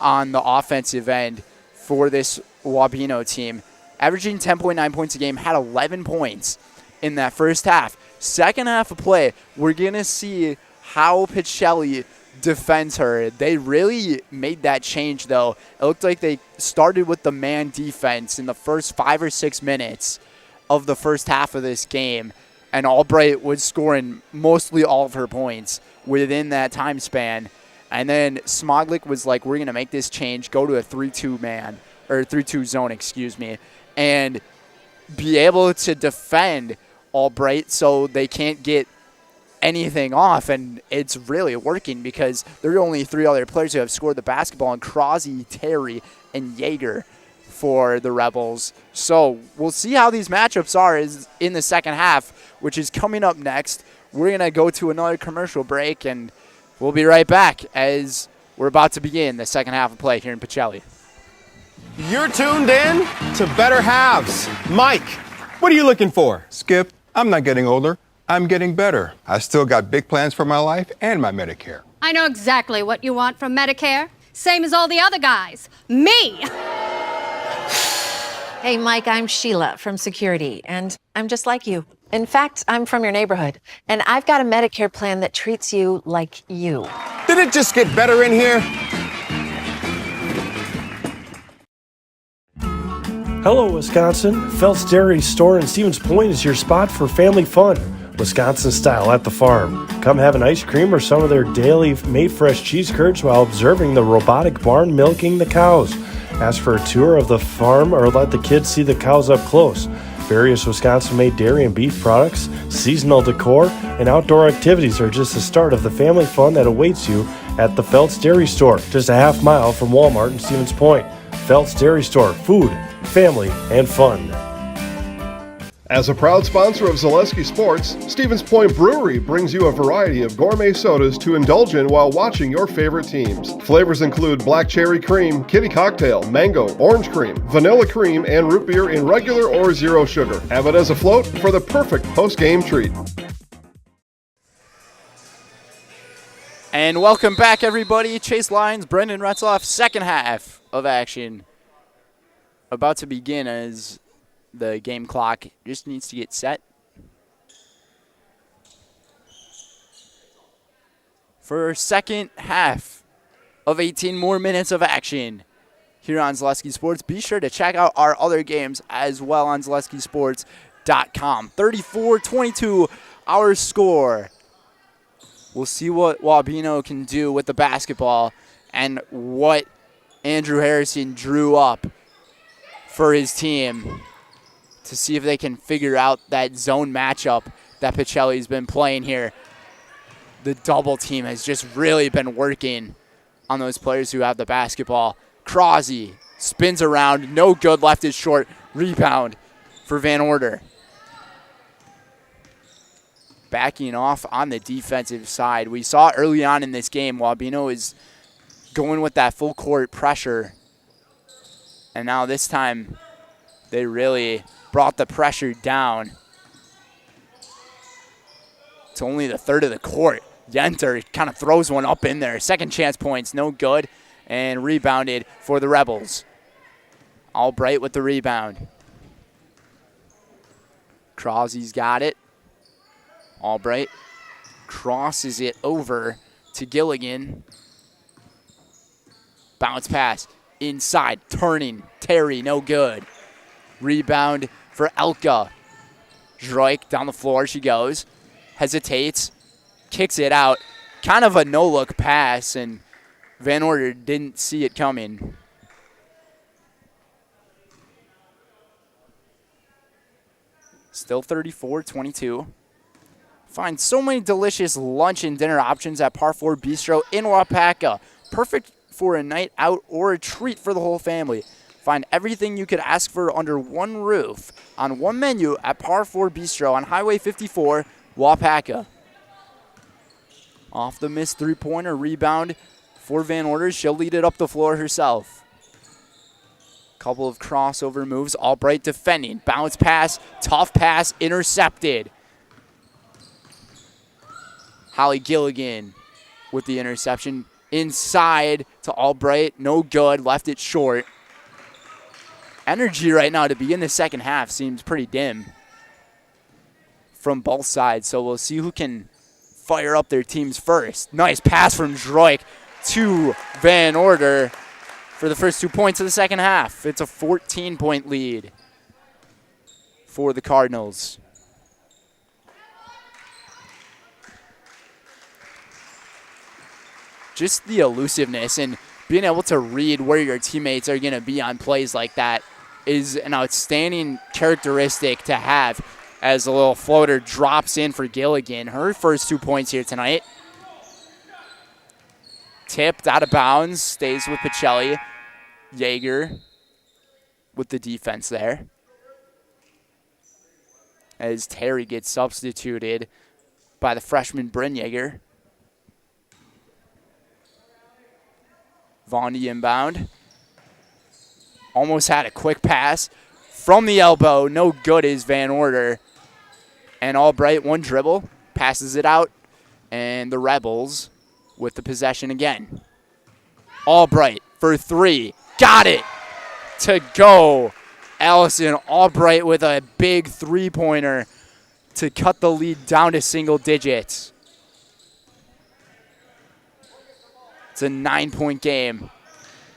on the offensive end for this Wabeno team. Averaging 10.9 points a game, had 11 points in that first half. Second half of play, we're going to see how Pacelli defends her. They really made that change, though. It looked like they started with the man defense in the first 5 or 6 minutes of the first half of this game, and Albright was scoring mostly all of her points within that time span. And then Smoglik was like, we're going to make this change, go to a 3-2 man, or 3-2 zone, excuse me, and be able to defend Albright so they can't get anything off. And it's really working, because there are only 3 other players who have scored the basketball, and Crosby, Terry, and Yeager for the Rebels. So we'll see how these matchups are in the second half, which is coming up next. We're going to go to another commercial break, and we'll be right back as we're about to begin the second half of play here in Pacelli. You're tuned in to Better Halves. Mike, what are you looking for? Skip, I'm not getting older. I'm getting better. I still got big plans for my life and my Medicare. I know exactly what you want from Medicare. Same as all the other guys. Me! Hey, Mike, I'm Sheila from security, and I'm just like you. In fact, I'm from your neighborhood, and I've got a Medicare plan that treats you like you. Did it just get better in here? Hello, Wisconsin. Phelps Dairy Store in Stevens Point is your spot for family fun. Wisconsin style at the farm. Come have an ice cream or some of their daily made fresh cheese curds while observing the robotic barn milking the cows. Ask for a tour of the farm or let the kids see the cows up close. Various Wisconsin-made dairy and beef products, seasonal decor, and outdoor activities are just the start of the family fun that awaits you at the Phelps Dairy Store, just a half mile from Walmart in Stevens Point. Phelps Dairy Store, food, family, and fun. As a proud sponsor of Zaleski Sports, Stevens Point Brewery brings you a variety of gourmet sodas to indulge in while watching your favorite teams. Flavors include black cherry cream, kitty cocktail, mango, orange cream, vanilla cream, and root beer in regular or zero sugar. Have it as a float for the perfect post-game treat. And welcome back, everybody. Chase Lions, Brendan Retzloff, second half of action about to begin as the game clock just needs to get set for our second half of 18 more minutes of action here on Zaleski Sports. Be sure to check out our other games as well on ZaleskiSports.com. 34-22 our score. We'll see what Wabeno can do with the basketball and what Andrew Harrison drew up for his team to see if they can figure out that zone matchup that Pacelli's been playing here. The double team has just really been working on those players who have the basketball. Crosby spins around, no good, left it short. Rebound for Van Order. Backing off on the defensive side. We saw early on in this game, Wabeno is going with that full court pressure. And now this time, they really brought the pressure down to only the third of the court. Yenter kind of throws one up in there. Second chance points, no good, and rebounded for the Rebels. Albright with the rebound. Crosby's got it. Albright crosses it over to Gilligan. Bounce pass inside, turning. Terry, no good. Rebound for Elka. Droik down the floor she goes. Hesitates. Kicks it out. Kind of a no-look pass, and Van Order didn't see it coming. Still 34-22. Find so many delicious lunch and dinner options at Par 4 Bistro in Wapaka. Perfect for a night out or a treat for the whole family. Find everything you could ask for under one roof on one menu at Par 4 Bistro on Highway 54, Wapaka. Off the missed three-pointer, rebound for Van Order. She'll lead it up the floor herself. Couple of crossover moves. Albright defending. Bounce pass, tough pass, intercepted. Holly Gilligan with the interception. Inside to Albright. No good. Left it short. Energy right now to begin the second half seems pretty dim from both sides. So we'll see who can fire up their teams first. Nice pass from Droik to Van Order for the first 2 points of the second half. It's a 14-point lead for the Cardinals. Just the elusiveness and being able to read where your teammates are going to be on plays like that is an outstanding characteristic to have as the little floater drops in for Gilligan. Her first 2 points here tonight. Tipped out of bounds, stays with Pacelli. Yeager with the defense there. As Terry gets substituted by the freshman Bryn Yeager. Vondi inbound. Almost had a quick pass from the elbow. No good is Van Order. And Albright, one dribble, passes it out. And the Rebels with the possession again. Albright for three. Got it to go. Allison Albright with a big three-pointer to cut the lead down to single digits. It's a 9-point game.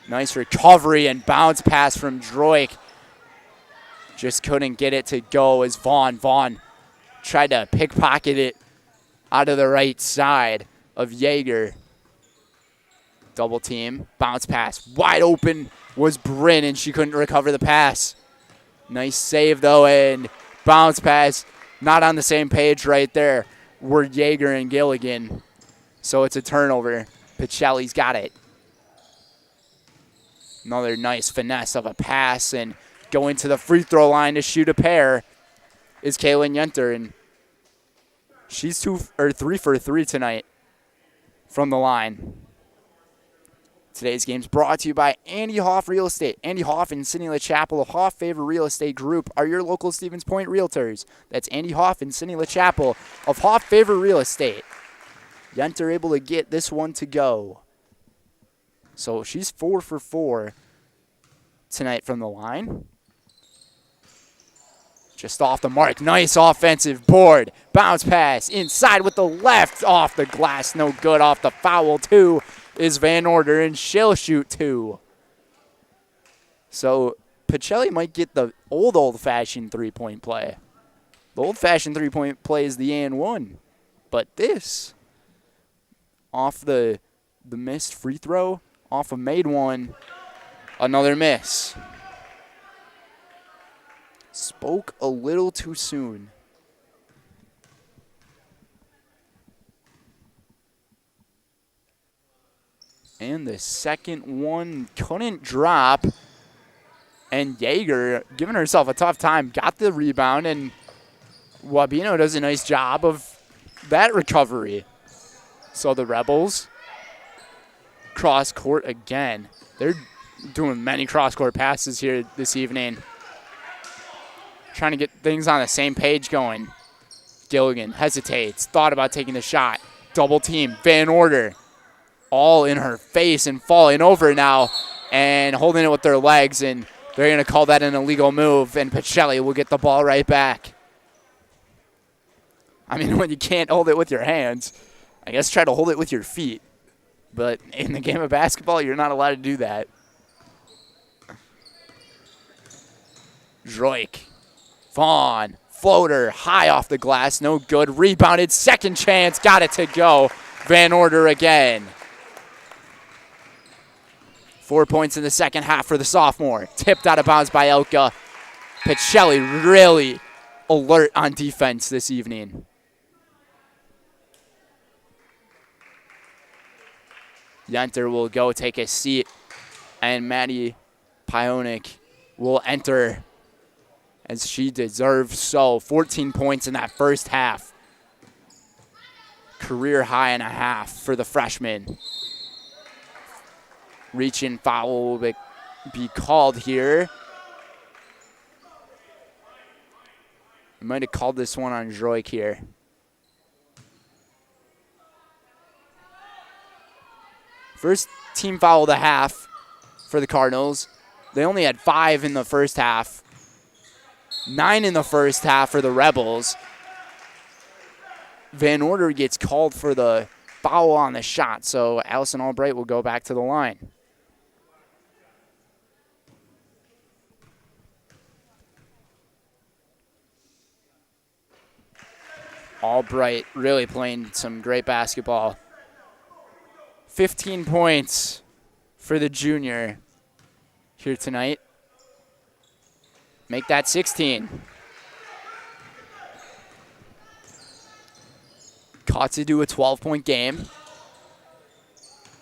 Nice recovery and bounce pass from Droik. Just couldn't get it to go as Vaughn tried to pickpocket it out of the right side of Yeager. Double team, bounce pass. Wide open was Bryn, and she couldn't recover the pass. Nice save, though, and bounce pass. Not on the same page right there were Yeager and Gilligan. So it's a turnover. Pacelli's got it. Another nice finesse of a pass, and going to the free throw line to shoot a pair is Kaylin Yenter, and she's 3 for 3 tonight from the line. Today's game is brought to you by Andy Hoff Real Estate. Andy Hoff and Cindy LaChapel of Hoff Favor Real Estate Group are your local Stevens Point realtors. That's Andy Hoff and Cindy LaChapel of Hoff Favor Real Estate. Yenter able to get this one to go. So she's 4 for 4 tonight from the line. Just off the mark. Nice offensive board. Bounce pass inside with the left off the glass. No good. Off the foul, too, is Van Order, and she'll shoot 2. So Pacelli might get the old-fashioned three-point play. The old-fashioned three-point play is the and one. But this, off the missed free throw, off a made one, another miss. Spoke a little too soon. And the second one couldn't drop. And Yeager, giving herself a tough time, got the rebound, and Wabeno does a nice job of that recovery. So the Rebels cross court again. They're doing many cross court passes here this evening. Trying to get things on the same page going. Gilligan hesitates, thought about taking the shot. Double team, Van Order. All in her face and falling over now and holding it with their legs, and they're going to call that an illegal move, and Pacelli will get the ball right back. I mean, when you can't hold it with your hands, I guess try to hold it with your feet. But in the game of basketball, you're not allowed to do that. Droik. Vaughn. Floater. High off the glass. No good. Rebounded. Second chance. Got it to go. Van Order again. 4 points in the second half for the sophomore. Tipped out of bounds by Elka. Pacelli really alert on defense this evening. Yenter will go take a seat, and Maddie Pionik will enter as she deserves so. 14 points in that first half. Career high and a half for the freshman. Reach-in foul will be called here. We might have called this one on Droik here. First team foul of the half for the Cardinals. They only had 5 in the first half. 9 in the first half for the Rebels. Van Order gets called for the foul on the shot, so Allison Albright will go back to the line. Albright really playing some great basketball. 15 points for the junior here tonight. Make that 16. Caught to do a 12-point game.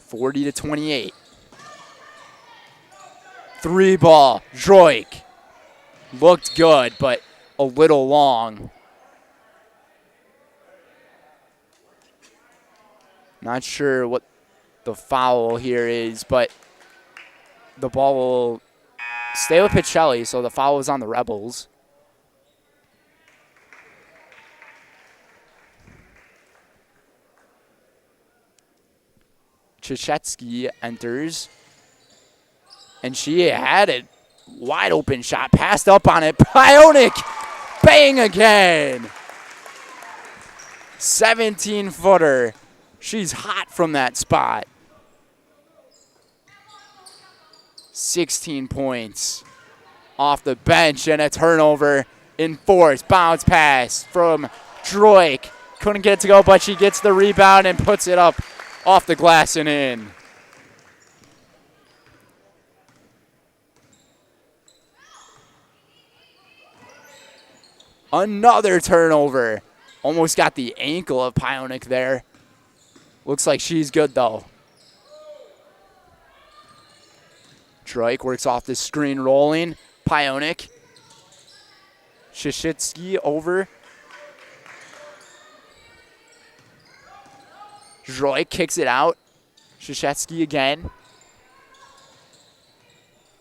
40-28. 3 ball. Droik. Looked good, but a little long. Not sure what the foul here is, but the ball will stay with Pacelli, so the foul is on the Rebels. Krzyzewski enters, and she had a wide open shot, passed up on it. Pionik, bang again. 17-footer. She's hot from that spot. 16 points off the bench, and a turnover enforced. Bounce pass from Droik. Couldn't get it to go, but she gets the rebound and puts it up off the glass and in. Another turnover. Almost got the ankle of Pionic there. Looks like she's good, though. Droik works off the screen, rolling. Pionic. Shishitsky over. Droik kicks it out. Shishetsky again.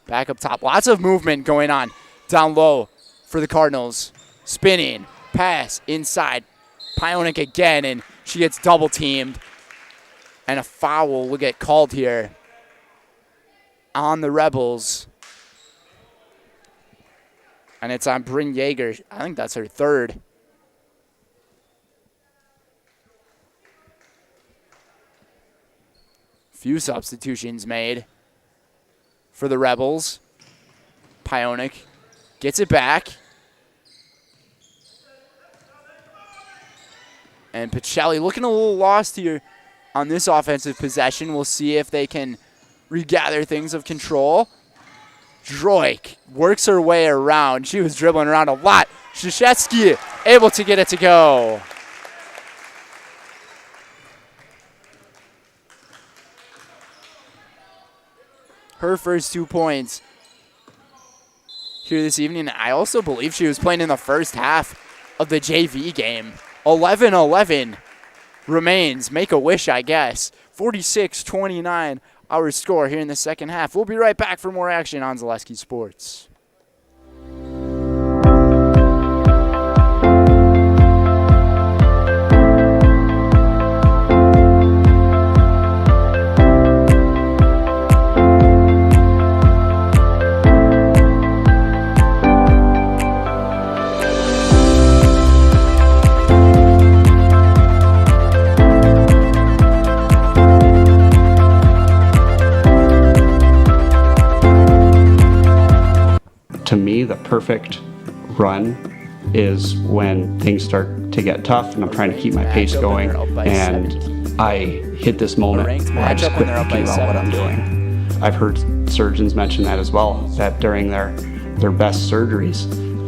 Back up top. Lots of movement going on down low for the Cardinals. Spinning. Pass inside. Pionic again, and she gets double teamed. And a foul will get called here on the Rebels. And it's on Bryn Yeager. I think that's her third. Few substitutions made for the Rebels. Pionic gets it back. And Pacelli looking a little lost here on this offensive possession. We'll see if they can regather things of control. Droik works her way around. She was dribbling around a lot. Shishetsky able to get it to go. Her first 2 points here this evening. I also believe she was playing in the first half of the JV game. 11-11 remains. Make a wish, I guess. 46-29 our score here in the second half. We'll be right back for more action on Zaleski Sports. To me, the perfect run is when things start to get tough and I'm trying to keep my pace going and I hit this moment where I just quit thinking about what I'm doing. I've heard surgeons mention that as well, that during their best surgeries,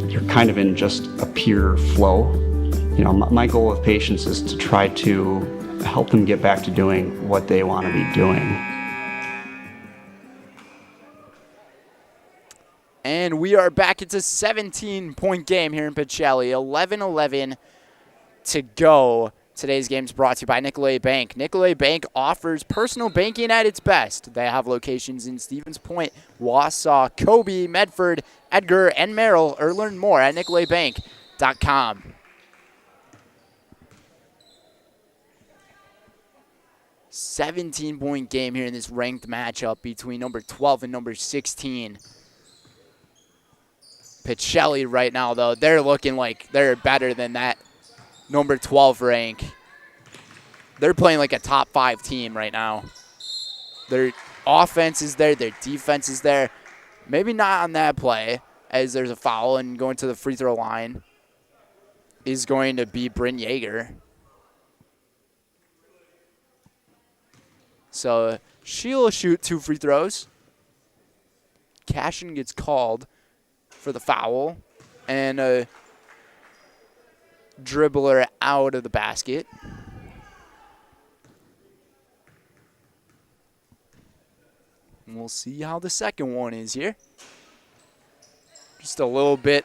you're kind of in just a pure flow. You know, my goal with patients is to try to help them get back to doing what they want to be doing. And we are back. It's a 17-point game here in Pacelli. 11-11 to go. Today's game is brought to you by Nicolet Bank. Nicolet Bank offers personal banking at its best. They have locations in Stevens Point, Wausau, Kobe, Medford, Edgar, and Merrill. Or learn more at nicoletbank.com. 17-point game here in this ranked matchup between number 12 and number 16. Pacelli right now, though, they're looking like they're better than that number 12 rank. They're playing like a top 5 team right now. Their offense is there. Their defense is there. Maybe not on that play, as there's a foul and going to the free throw line is going to be Bryn Yeager. So she'll shoot 2 free throws. Cashin gets called for the foul, and a dribbler out of the basket. And we'll see how the second one is here. Just a little bit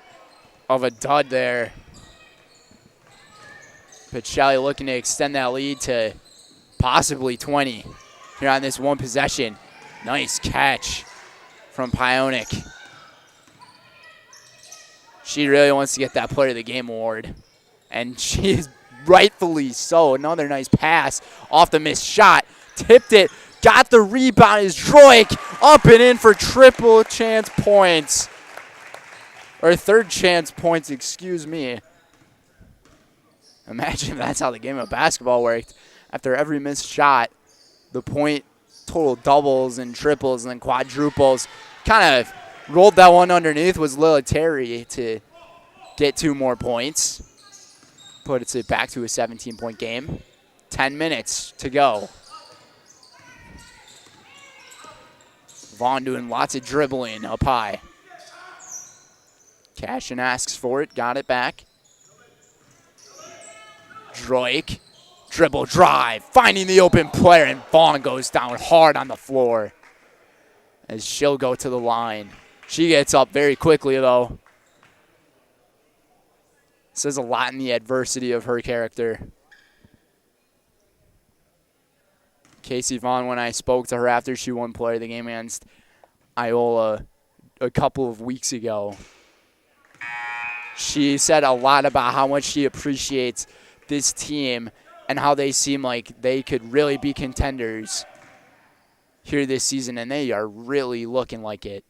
of a dud there. Pacelli looking to extend that lead to possibly 20 here on this one possession. Nice catch from Pionic. She really wants to get that Player of the Game award, and she is rightfully so. Another nice pass off the missed shot. Tipped it, got the rebound. Is Droik up and in for triple chance points. Or third chance points, excuse me. Imagine if that's how the game of basketball worked. After every missed shot, the point total doubles and triples and then quadruples. Kind of rolled that one underneath was Lila Terry to get 2 more points. Puts it back to a 17-point game. 10 minutes to go. Vaughn doing lots of dribbling up high. Cashin asks for it, got it back. Drake, dribble drive, finding the open player, and Vaughn goes down hard on the floor as she'll go to the line. She gets up very quickly, though. Says a lot in the adversity of her character. Casey Vaughn, when I spoke to her after she won Player of the Game against Iola a couple of weeks ago, she said a lot about how much she appreciates this team and how they seem like they could really be contenders here this season, and they are really looking like it.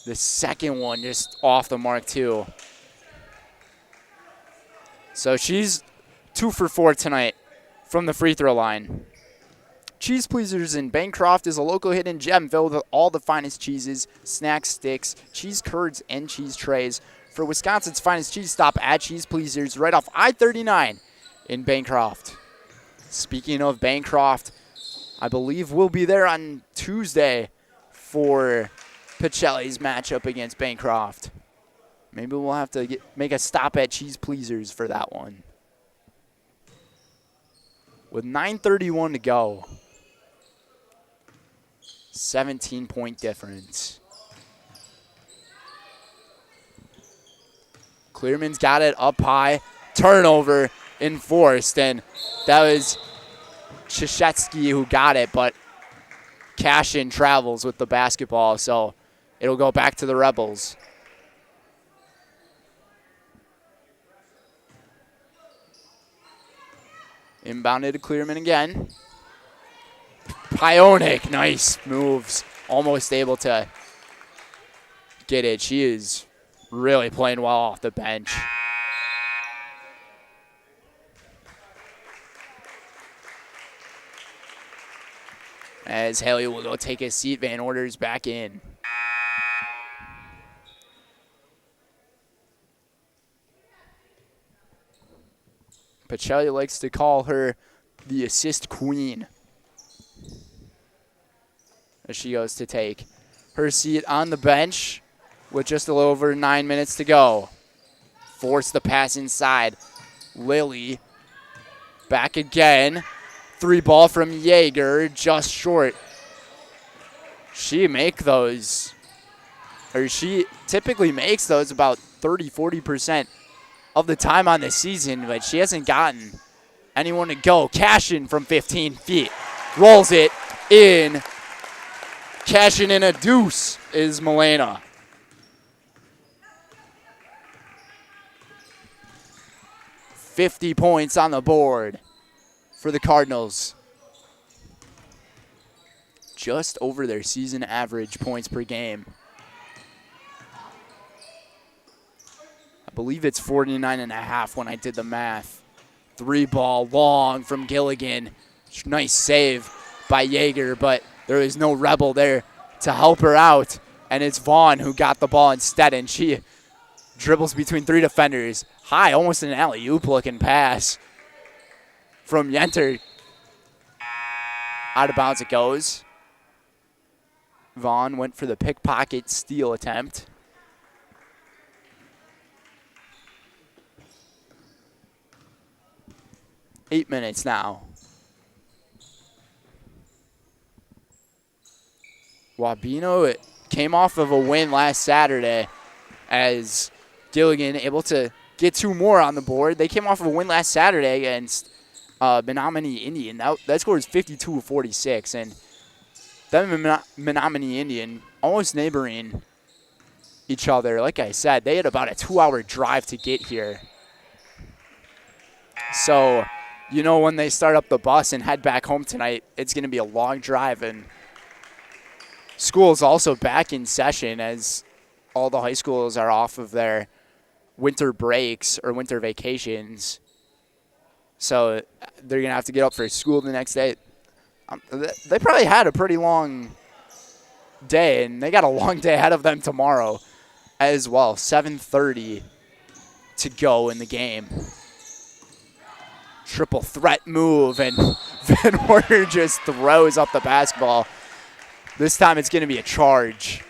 The second one just off the mark, too. So she's 2 for 4 tonight from the free throw line. Cheese Pleasers in Bancroft is a local hidden gem filled with all the finest cheeses, snack sticks, cheese curds, and cheese trays. For Wisconsin's finest cheese, stop at Cheese Pleasers right off I-39 in Bancroft. Speaking of Bancroft, I believe we'll be there on Tuesday for Pacelli's matchup against Bancroft. Maybe we'll have to make a stop at Cheese Pleasers for that one. With 9:31 to go. 17-point difference. Clearman's got it up high. Turnover enforced, and that was Krzyzewski who got it, but Cashin travels with the basketball, so it'll go back to the Rebels. Inbounded to Clearman again. Pionic, nice moves. Almost able to get it. She is really playing well off the bench. As Haley will go take his seat, Van Order's back in. Pacelli likes to call her the assist queen as she goes to take her seat on the bench with just a little over 9 minutes to go. Force the pass inside. Lily back again. 3 ball from Yeager, just short. She typically makes those about 30-40% of the time on the season, but she hasn't gotten anyone to go. Cashin from 15 feet. Rolls it in. Cashin in a deuce is Milena. $50 points on the board for the Cardinals. Just over their season average points per game. I believe it's 49.5 when I did the math. 3 ball long from Gilligan. Nice save by Yeager, but there is no Rebel there to help her out. And it's Vaughn who got the ball instead, and she dribbles between 3 defenders. High, almost an alley-oop looking pass from Yenter. Out of bounds it goes. Vaughn went for the pickpocket steal attempt. Eight minutes now. Wabeno came off of a win last Saturday as Gilligan able to get 2 more on the board. They came off of a win last Saturday against Menominee Indian. That score is 52-46, and them Menominee Indian almost neighboring each other. Like I said, they had about a 2-hour drive to get here. So, you know, when they start up the bus and head back home tonight, it's going to be a long drive. And school is also back in session as all the high schools are off of their winter breaks or winter vacations So they're going to have to get up for school the next day. They probably had a pretty long day, and they got a long day ahead of them tomorrow as well. 7:30 to go in the game. Triple threat move, and Van Werner just throws up the basketball. This time it's going to be a charge.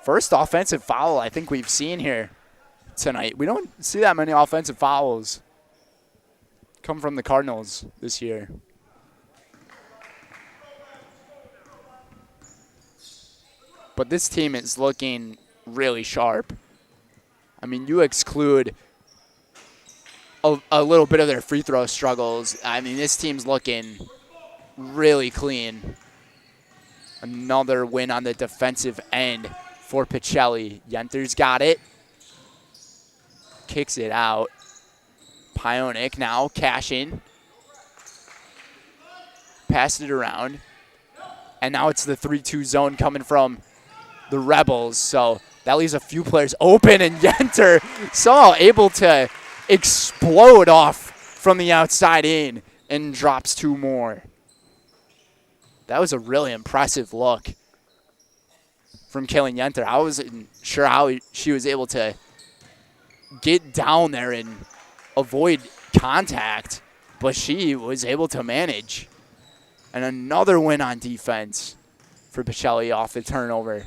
First offensive foul I think we've seen here tonight. We don't see that many offensive fouls come from the Cardinals this year. But this team is looking really sharp. I mean, you exclude a little bit of their free throw struggles. I mean, this team's looking really clean. Another win on the defensive end for Pacelli. Yenter's got it. Kicks it out. Paionik now cashing. Passed it around. And now it's the 3-2 zone coming from the Rebels. So that leaves a few players open, and Yenter somehow able to explode off from the outside in and drops 2 more. That was a really impressive look from Kaylin Yenter. I wasn't sure how she was able to get down there and avoid contact, but she was able to manage. And another win on defense for Pacelli off the turnover.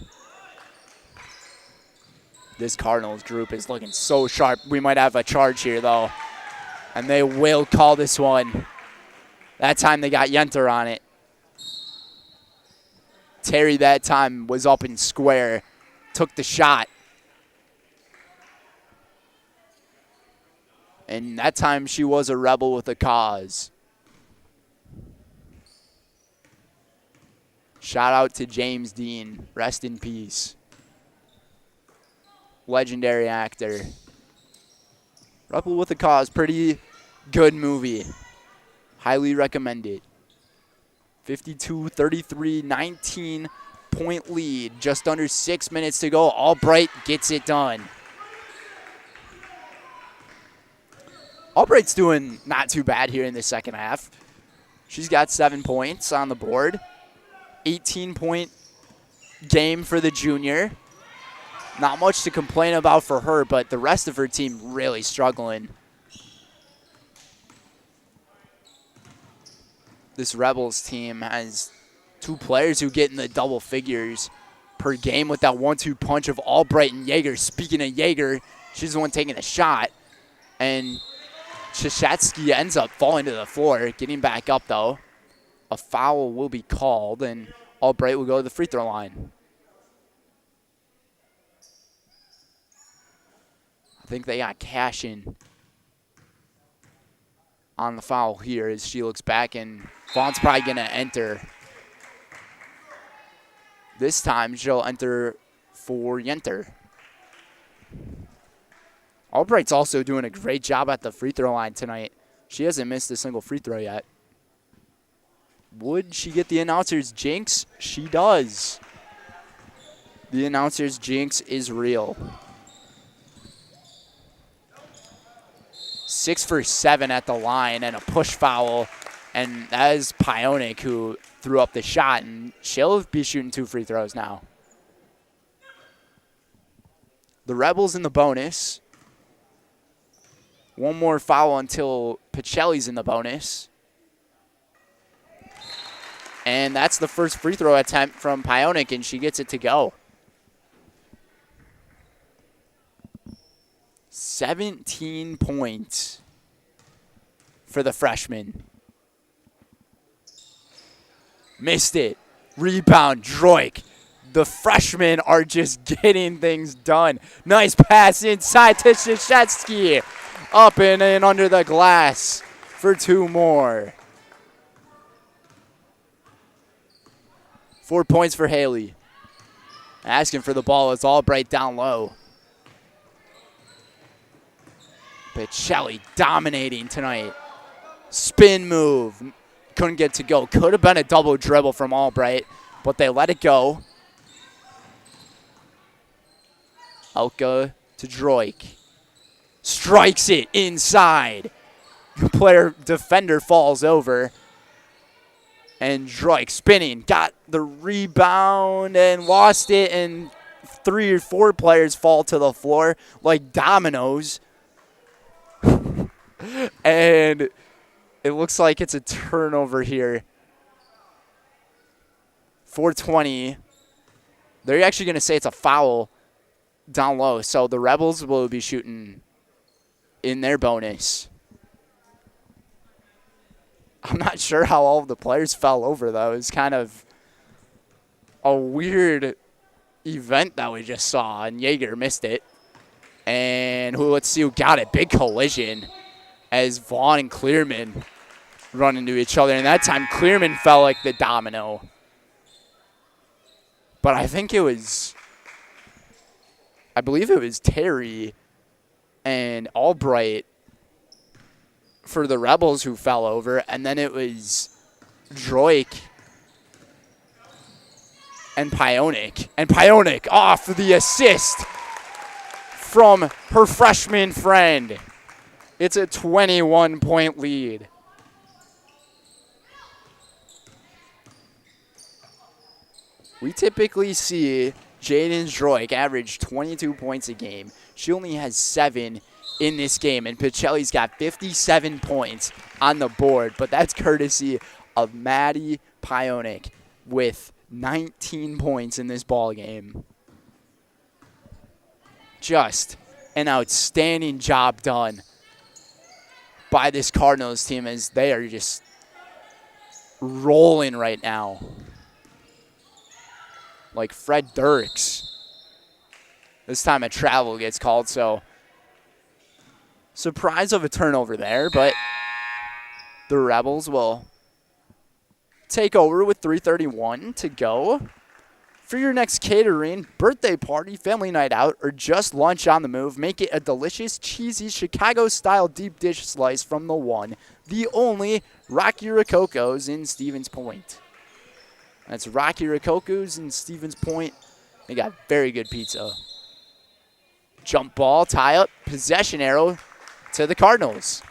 This Cardinals group is looking so sharp. We might have a charge here, though, and they will call this one. That time they got Yenter on it. Terry that time was up in square, took the shot. And that time she was a Rebel with a cause. Shout out to James Dean. Rest in peace. Legendary actor. Rebel with a Cause. Pretty good movie. Highly recommend it. 52-33, 19-point lead. Just under 6 minutes to go. Albright gets it done. Albright's doing not too bad here in the second half. She's got 7 points on the board. 18-point game for the junior. Not much to complain about for her, but the rest of her team really struggling. This Rebels team has 2 players who get in the double figures per game with that 1-2 punch of Albright and Yeager. Speaking of Yeager, she's the one taking the shot. And Shashatsky ends up falling to the floor. Getting back up, though. A foul will be called, and Albright will go to the free throw line. I think they got cash in on the foul here as she looks back, and Vaughn's probably going to enter. This time she'll enter for Yenter. Albright's also doing a great job at the free throw line tonight. She hasn't missed a single free throw yet. Would she get the announcer's jinx? She does. The announcer's jinx is real. 6 for 7 at the line and a push foul. And that is Paionik who threw up the shot, and she'll be shooting 2 free throws now. The Rebels in the bonus. One more foul until Pacelli's in the bonus. And that's the first free throw attempt from Paionik, and she gets it to go. 17 points for the freshman. Missed it. Rebound, Droik. The freshmen are just getting things done. Nice pass inside to Shashetsky. Up and in under the glass for 2 more. 4 points for Haley. Asking for the ball. It's Albright down low. Pacelli dominating tonight. Spin move. Couldn't get to go. Could have been a double dribble from Albright, but they let it go. Elka to Droik. strikes it inside. The defender falls over. And Droik spinning, got the rebound and lost it, and 3 or 4 players fall to the floor like dominoes. And it looks like it's a turnover here. 4:20. They're actually going to say it's a foul down low, so the Rebels will be shooting in their bonus. I'm not sure how all of the players fell over, though. It's kind of a weird event that we just saw, and Jaeger missed it. And let's see who got it. Big collision as Vaughn and Clearman run into each other. And that time, Clearman fell like the domino. But I believe it was Terry and Albright for the Rebels who fell over, and then it was Droik and Pionic. And Pionic off the assist from her freshman friend. It's a 21-point lead. We typically see Jaden Droik average 22 points a game. She only has 7 in this game, and Pacelli's got 57 points on the board, but that's courtesy of Maddie Pionic with 19 points in this ball game. Just an outstanding job done by this Cardinals team, as they are just rolling right now. Like Fred Dirks. This time a travel gets called, so surprise of a turnover there, but the Rebels will take over with 3:31 to go. For your next catering, birthday party, family night out, or just lunch on the move, make it a delicious, cheesy, Chicago-style deep dish slice from the one, the only Rocky Rococo's in Stevens Point. That's Rocky Rococo's in Stevens Point. They got very good pizza. Jump ball, tie up, possession arrow to the Cardinals.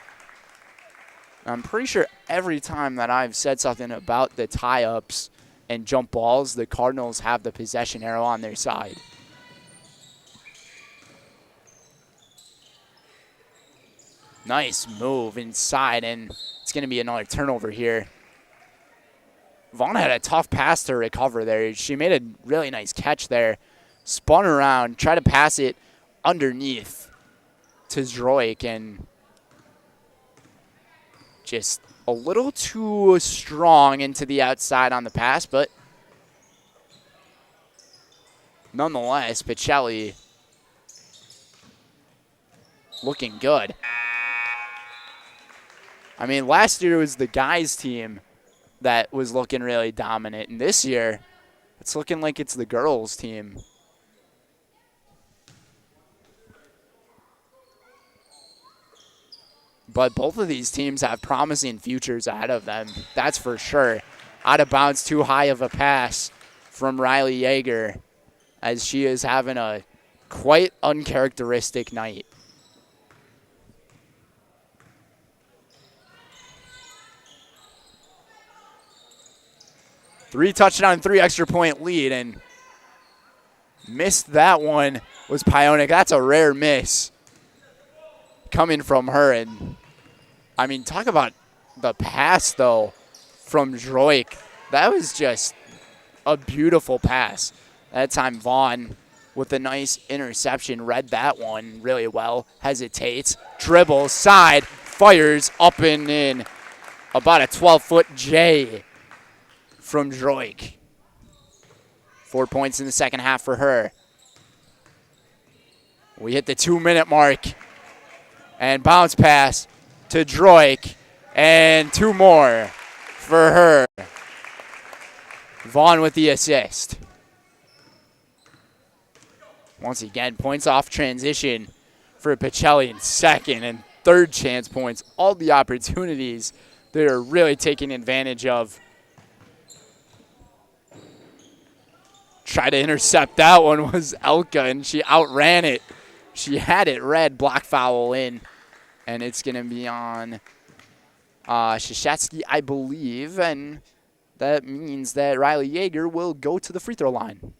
I'm pretty sure every time that I've said something about the tie-ups and jump balls, the Cardinals have the possession arrow on their side. Nice move inside, and it's going to be another turnover here. Vaughn had a tough pass to recover there. She made a really nice catch there. Spun around, tried to pass it underneath to Droik, and just a little too strong into the outside on the pass, but nonetheless, Pacelli looking good. I mean, last year was the guys' team that was looking really dominant, and this year it's looking like it's the girls' team. But both of these teams have promising futures ahead of them, that's for sure. Out of bounds, too high of a pass from Riley Yeager, as she is having a quite uncharacteristic night. Three touchdown, 3 extra point lead, and missed that one was Pionic. That's a rare miss coming from her. And I mean, talk about the pass though from Droik. That was just a beautiful pass. That time Vaughn with a nice interception read that one really well. Hesitates, dribbles, side, fires up and in. About a 12-foot J from Droik. 4 points in the second half for her. We hit the 2-minute mark. And bounce pass to Droik. And 2 more for her. Vaughn with the assist. Once again, points off transition for Pacelli in second and third chance points. All the opportunities they're really taking advantage of. Tried to intercept that one was Elka, and she outran it She had it red, block foul in, and it's going to be on Shashetsky, I believe, and that means that Riley Yeager will go to the free throw line.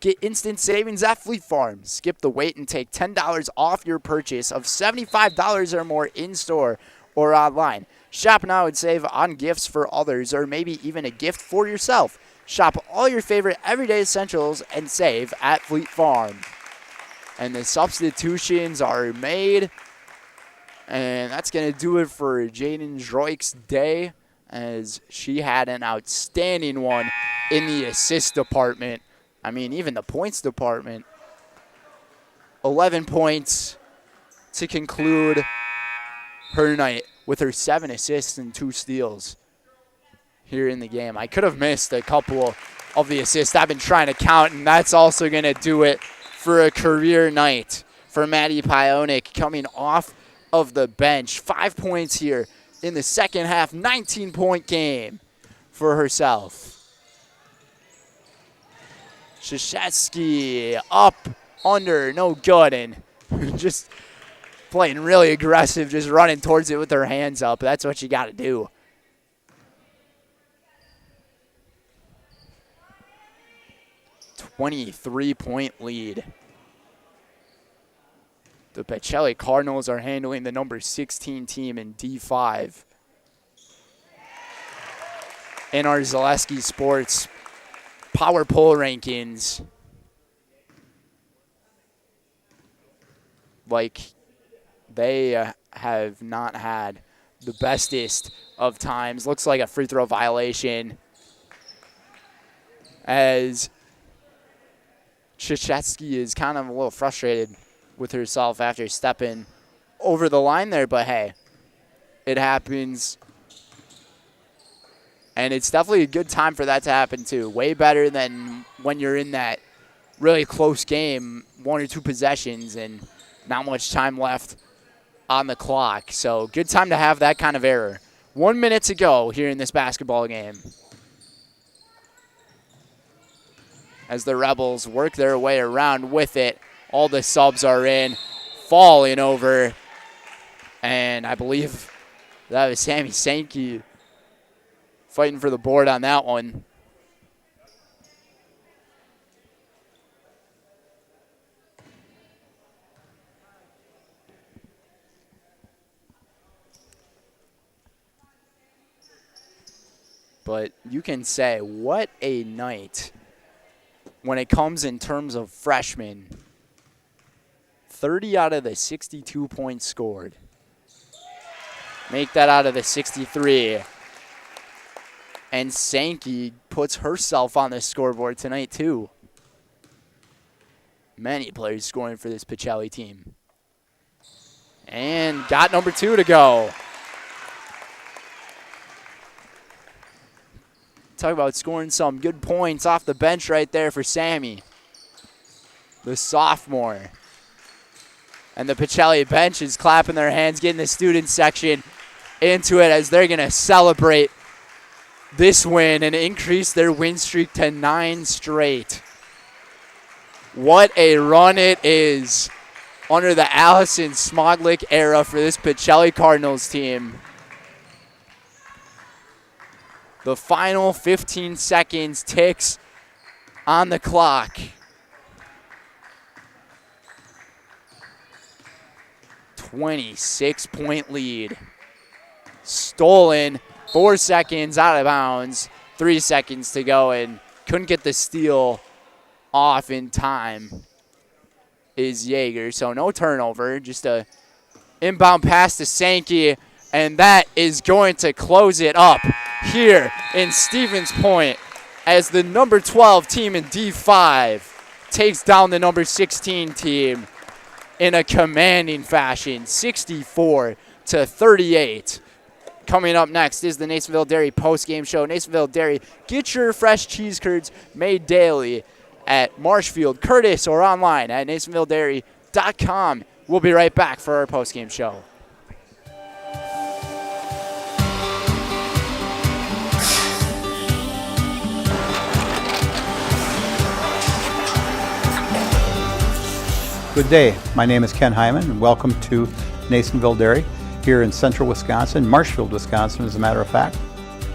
Get instant savings at Fleet Farm. Skip the wait and take $10 off your purchase of $75 or more in-store or online. Shop now and save on gifts for others or maybe even a gift for yourself. Shop all your favorite everyday essentials and save at Fleet Farm. And the substitutions are made. And that's going to do it for Jaden Droik's day, as she had an outstanding one in the assist department. I mean, even the points department. 11 points to conclude her night with her 7 assists and 2 steals here in the game. I could have missed a couple of the assists I've been trying to count, and that's also going to do it for a career night for Maddie Pionik, coming off of the bench. 5 points here in the second half, 19-point game for herself. Shashetsky up, under, no good, and just playing really aggressive, just running towards it with her hands up. That's what you got to do. .23 lead. The Pacelli Cardinals are handling the number 16 team in D5. In our Zaleski Sports Power Poll rankings, like, they have not had the bestest of times. Looks like a free throw violation, as Shashetsky is kind of a little frustrated with herself after stepping over the line there, but hey, it happens. And it's definitely a good time for that to happen too. Way better than when you're in that really close game, 1 or 2 possessions and not much time left on the clock. So good time to have that kind of error. 1 minute to go here in this basketball game, as the Rebels work their way around with it. All the subs are in, falling over, and I believe that was Sammy Sankey fighting for the board on that one. But you can say, what a night when it comes in terms of freshmen. 30 out of the 62 points scored. Make that out of the 63. And Sankey puts herself on the scoreboard tonight too. Many players scoring for this Pacelli team. And got number 2 to go. Talk about scoring some good points off the bench right there for Sammy, the sophomore. And the Pacelli bench is clapping their hands, getting the student section into it, as they're going to celebrate this win and increase their win streak to 9 straight. What a run it is under the Allison Smoglik era for this Pacelli Cardinals team. The final 15 seconds ticks on the clock. 26-point lead. Stolen, 4 seconds out of bounds, 3 seconds to go, and couldn't get the steal off in time is Yeager. So no turnover, just a inbound pass to Sankey, and that is going to close it up here in Stevens Point, as the number 12 team in D5 takes down the number 16 team in a commanding fashion, 64-38. Coming up next is the Nasonville Dairy postgame show. Nasonville Dairy, get your fresh cheese curds made daily at Marshfield, Curtis, or online at NasonvilleDairy.com. We'll be right back for our postgame show. Good day. My name is Ken Hyman, and welcome to Nasonville Dairy here in central Wisconsin, Marshfield, Wisconsin, as a matter of fact.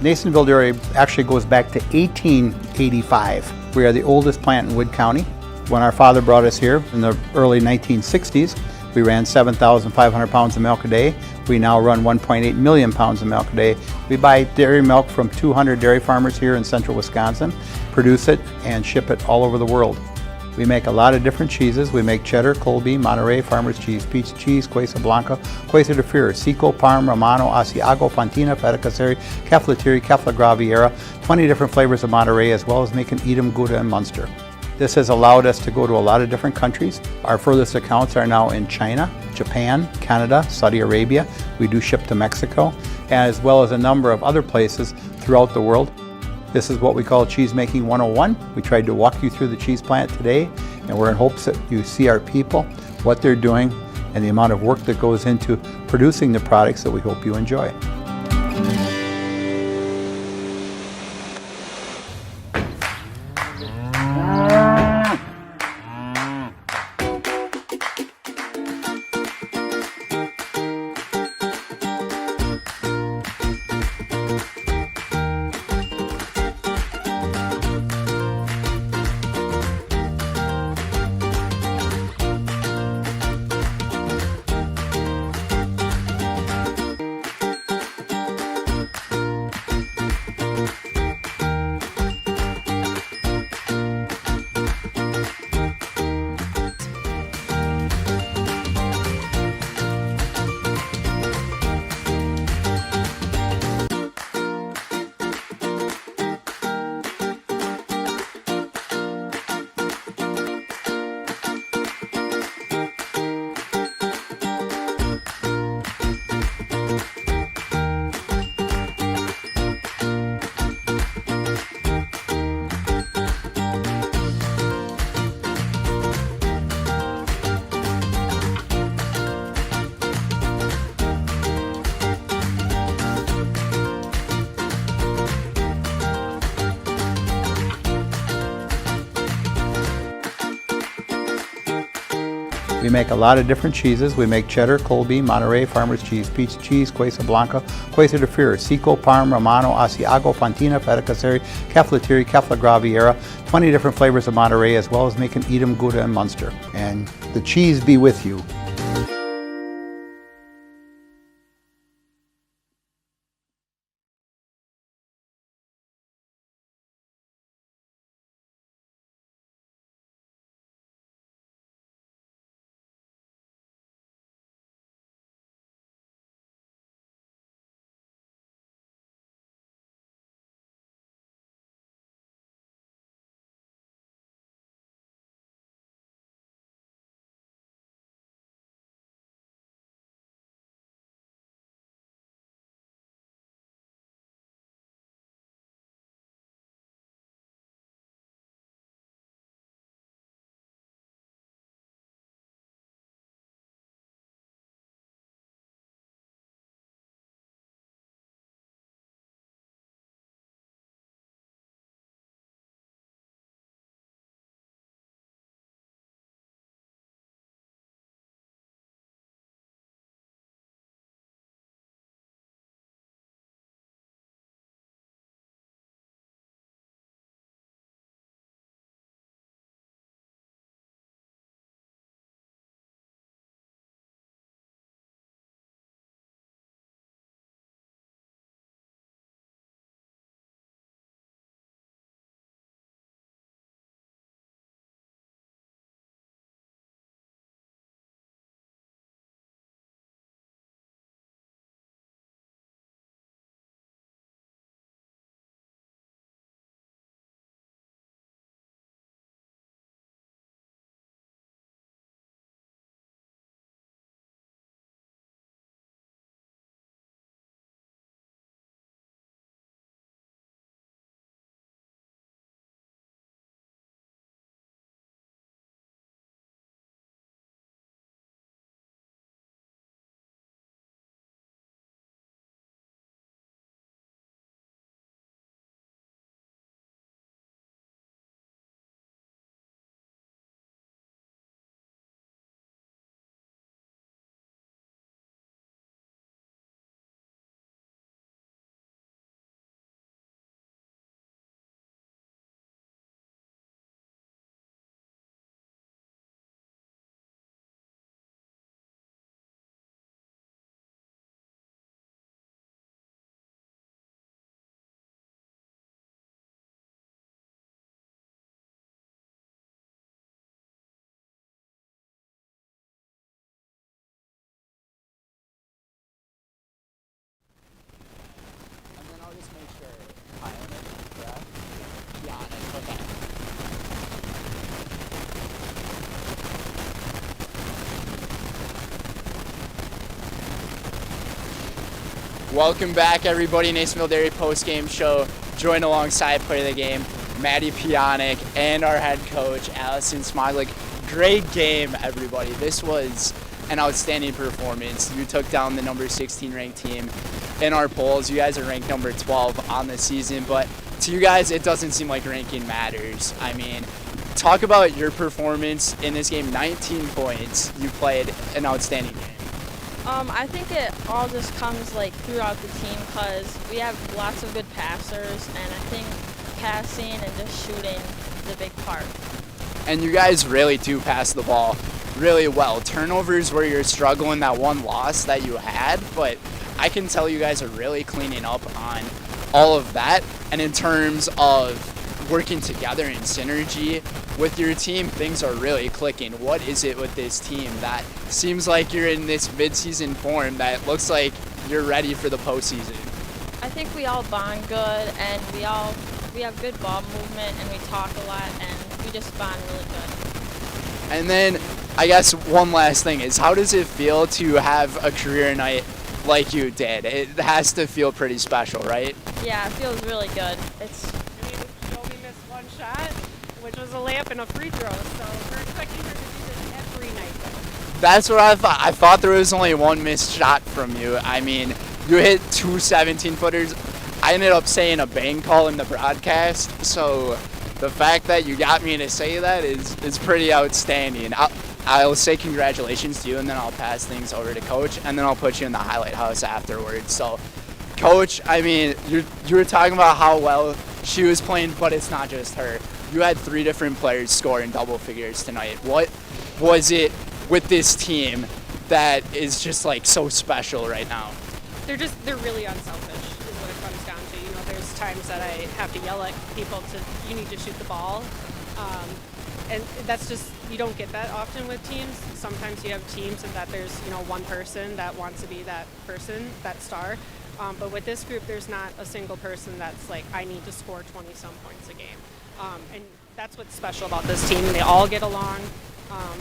Nasonville Dairy actually goes back to 1885. We are the oldest plant in Wood County. When our father brought us here in the early 1960s, we ran 7,500 pounds of milk a day. We now run 1.8 million pounds of milk a day. We buy dairy milk from 200 dairy farmers here in central Wisconsin, produce it, and ship it all over the world. We make a lot of different cheeses. We make cheddar, Colby, Monterey, Farmer's Cheese, Pizza Cheese, Quesa Blanca, Quesa de Freer, Seco, Parm, Romano, Asiago, Fontina, Feta Caseri, Cafflatiri, Caffla Graviera, 20 different flavors of Monterey, as well as making Edam, Gouda, and Munster. This has allowed us to go to a lot of different countries. Our furthest accounts are now in China, Japan, Canada, Saudi Arabia. We do ship to Mexico, as well as a number of other places throughout the world. This is what we call Cheese Making 101. We tried to walk you through the cheese plant today, and we're in hopes that you see our people, what they're doing, and the amount of work that goes into producing the products that we hope you enjoy. We make a lot of different cheeses. We make cheddar, Colby, Monterey, Farmer's Cheese, Pizza Cheese, Quesa Blanca, Quesa de Freer, Seco, Parm, Romano, Asiago, Fontina, Feta Caseri, Cafflatiri, Caffla Graviera, 20 different flavors of Monterey, as well as making Edam, Gouda, and Munster. And the cheese be with you. Welcome back, everybody. Nasonville Dairy Postgame Show. Joined alongside Player of the Game, Maddie Pionic, and our head coach, Allison Smoglik. Great game, everybody. This was an outstanding performance. You took down the number 16 ranked team in our polls. You guys are ranked number 12 on the season, but to you guys, it doesn't seem like ranking matters. I mean, talk about your performance in this game. 19 points. You played an outstanding game. I think it all just comes like throughout the team because we have lots of good passers, and I think passing and just shooting is a big part. And you guys really do pass the ball really well. Turnovers where you're struggling, that one loss that you had, but I can tell you guys are really cleaning up on all of that. And in terms of working together in synergy with your team, things are really clicking. What is it with this team that seems like you're in this mid-season form that looks like you're ready for the postseason? I think we all bond good, and we have good ball movement, and we talk a lot, and we just bond really good. And then I guess one last thing is, how does it feel to have a career night like you did? It has to feel pretty special, right? Yeah, it feels really good. She only missed one shot, which was a layup and a free throw, so we're expecting her to do this every night. That's what I thought. I thought there was only one missed shot from you. I mean, you hit two 17-footers. I ended up saying a bang call in the broadcast, so the fact that you got me to say that is pretty outstanding. I'll say congratulations to you, and then I'll pass things over to Coach, and then I'll put you in the highlight house afterwards. So, Coach, I mean, you were talking about how well she was playing, but it's not just her. You had 3 different players score in double figures tonight. What was it with this team that is just like so special right now? They're really unselfish is what it comes down to. You know, there's times that I have to yell at people you need to shoot the ball. And that's just, you don't get that often with teams. Sometimes you have teams and that there's, one person that wants to be that person, that star. But with this group, there's not a single person that's like, I need to score 20-some points a game. And that's what's special about this team. They all get along.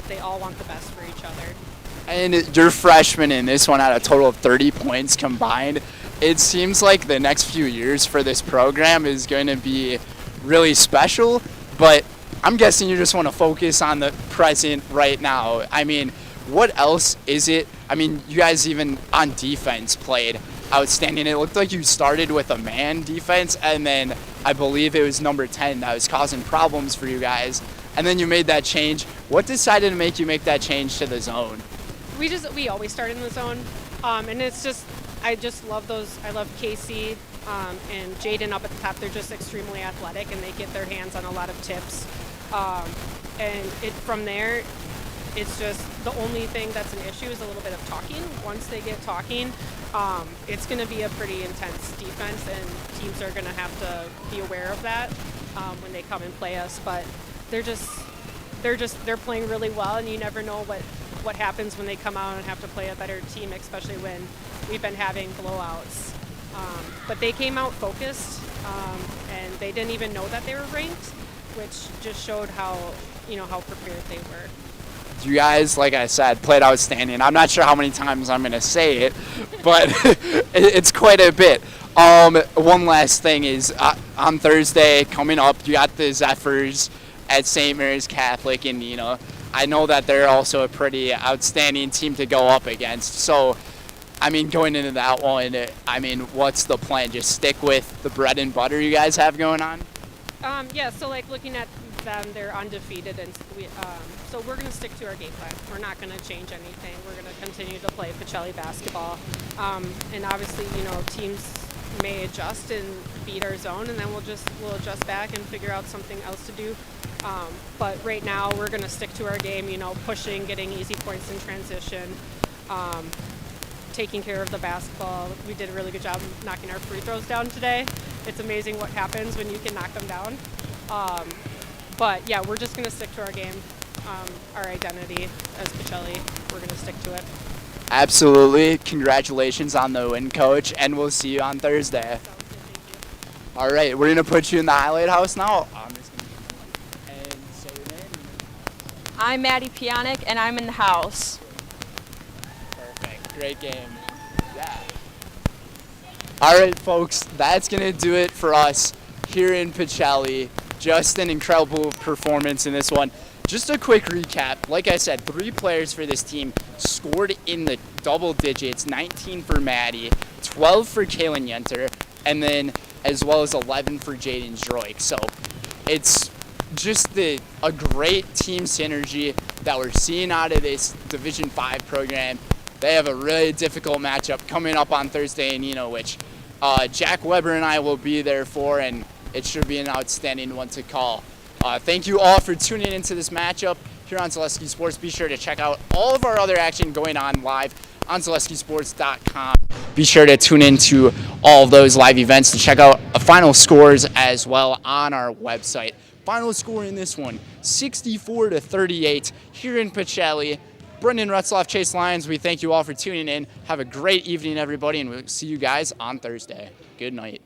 They all want the best for each other. And your freshmen in this one had a total of 30 points combined. It seems like the next few years for this program is going to be really special, but I'm guessing you just want to focus on the present right now. I mean, what else is it? I mean, you guys even on defense played outstanding. It looked like you started with a man defense, and then I believe it was number 10 that was causing problems for you guys. And then you made that change. What decided to make you make that change to the zone? We always start in the zone, and it's just, I just love those. I love Casey and Jaden up at the top. They're just extremely athletic, and they get their hands on a lot of tips. And from there, it's just the only thing that's an issue is a little bit of talking. Once they get talking, it's going to be a pretty intense defense, and teams are going to have to be aware of that when they come and play us. But they're playing really well, and you never know what happens when they come out and have to play a better team, especially when we've been having blowouts. But they came out focused, and they didn't even know that they were ranked, which just showed how prepared they were. You guys, like I said, played outstanding. I'm not sure how many times I'm going to say it, but it's quite a bit. One last thing is on Thursday coming up, you got the Zephyrs at St. Mary's Catholic, and I know that they're also a pretty outstanding team to go up against. So, I mean, going into that one, what's the plan? Just stick with the bread and butter you guys have going on? So like looking at them, they're undefeated, and so we're going to stick to our game plan. We're not going to change anything. We're going to continue to play Pacelli basketball, and obviously, teams may adjust and beat our zone, and then we'll adjust back and figure out something else to do. But right now, we're going to stick to our game. Pushing, getting easy points in transition. Taking care of the basketball. We did a really good job knocking our free throws down today. It's amazing what happens when you can knock them down. But yeah, we're just going to stick to our game, our identity as Pacelli. We're going to stick to it. Absolutely. Congratulations on the win, Coach, and we'll see you on Thursday. All right, we're going to put you in the highlight house now. I'm just going to and say your name. I'm Maddie Pionic, and I'm in the house. Perfect. Great game. Yeah. All right, folks, that's going to do it for us here in Pacelli. Just an incredible performance in this one. Just a quick recap. Like I said, 3 players for this team scored in the double digits, 19 for Maddie, 12 for Kaylin Yenter, and then as well as 11 for Jaden Droik. So it's just a great team synergy that we're seeing out of this Division 5 program. They have a really difficult matchup coming up on Thursday in Eno, which Jack Weber and I will be there for, and it should be an outstanding one to call. Thank you all for tuning into this matchup here on Zaleski Sports. Be sure to check out all of our other action going on live on ZaleskiSports.com. Be sure to tune into all of those live events to check out final scores as well on our website. Final score in this one, 64-38 here in Pacelli. Brendan Retzloff, Chase Lyons, we thank you all for tuning in. Have a great evening, everybody, and we'll see you guys on Thursday. Good night.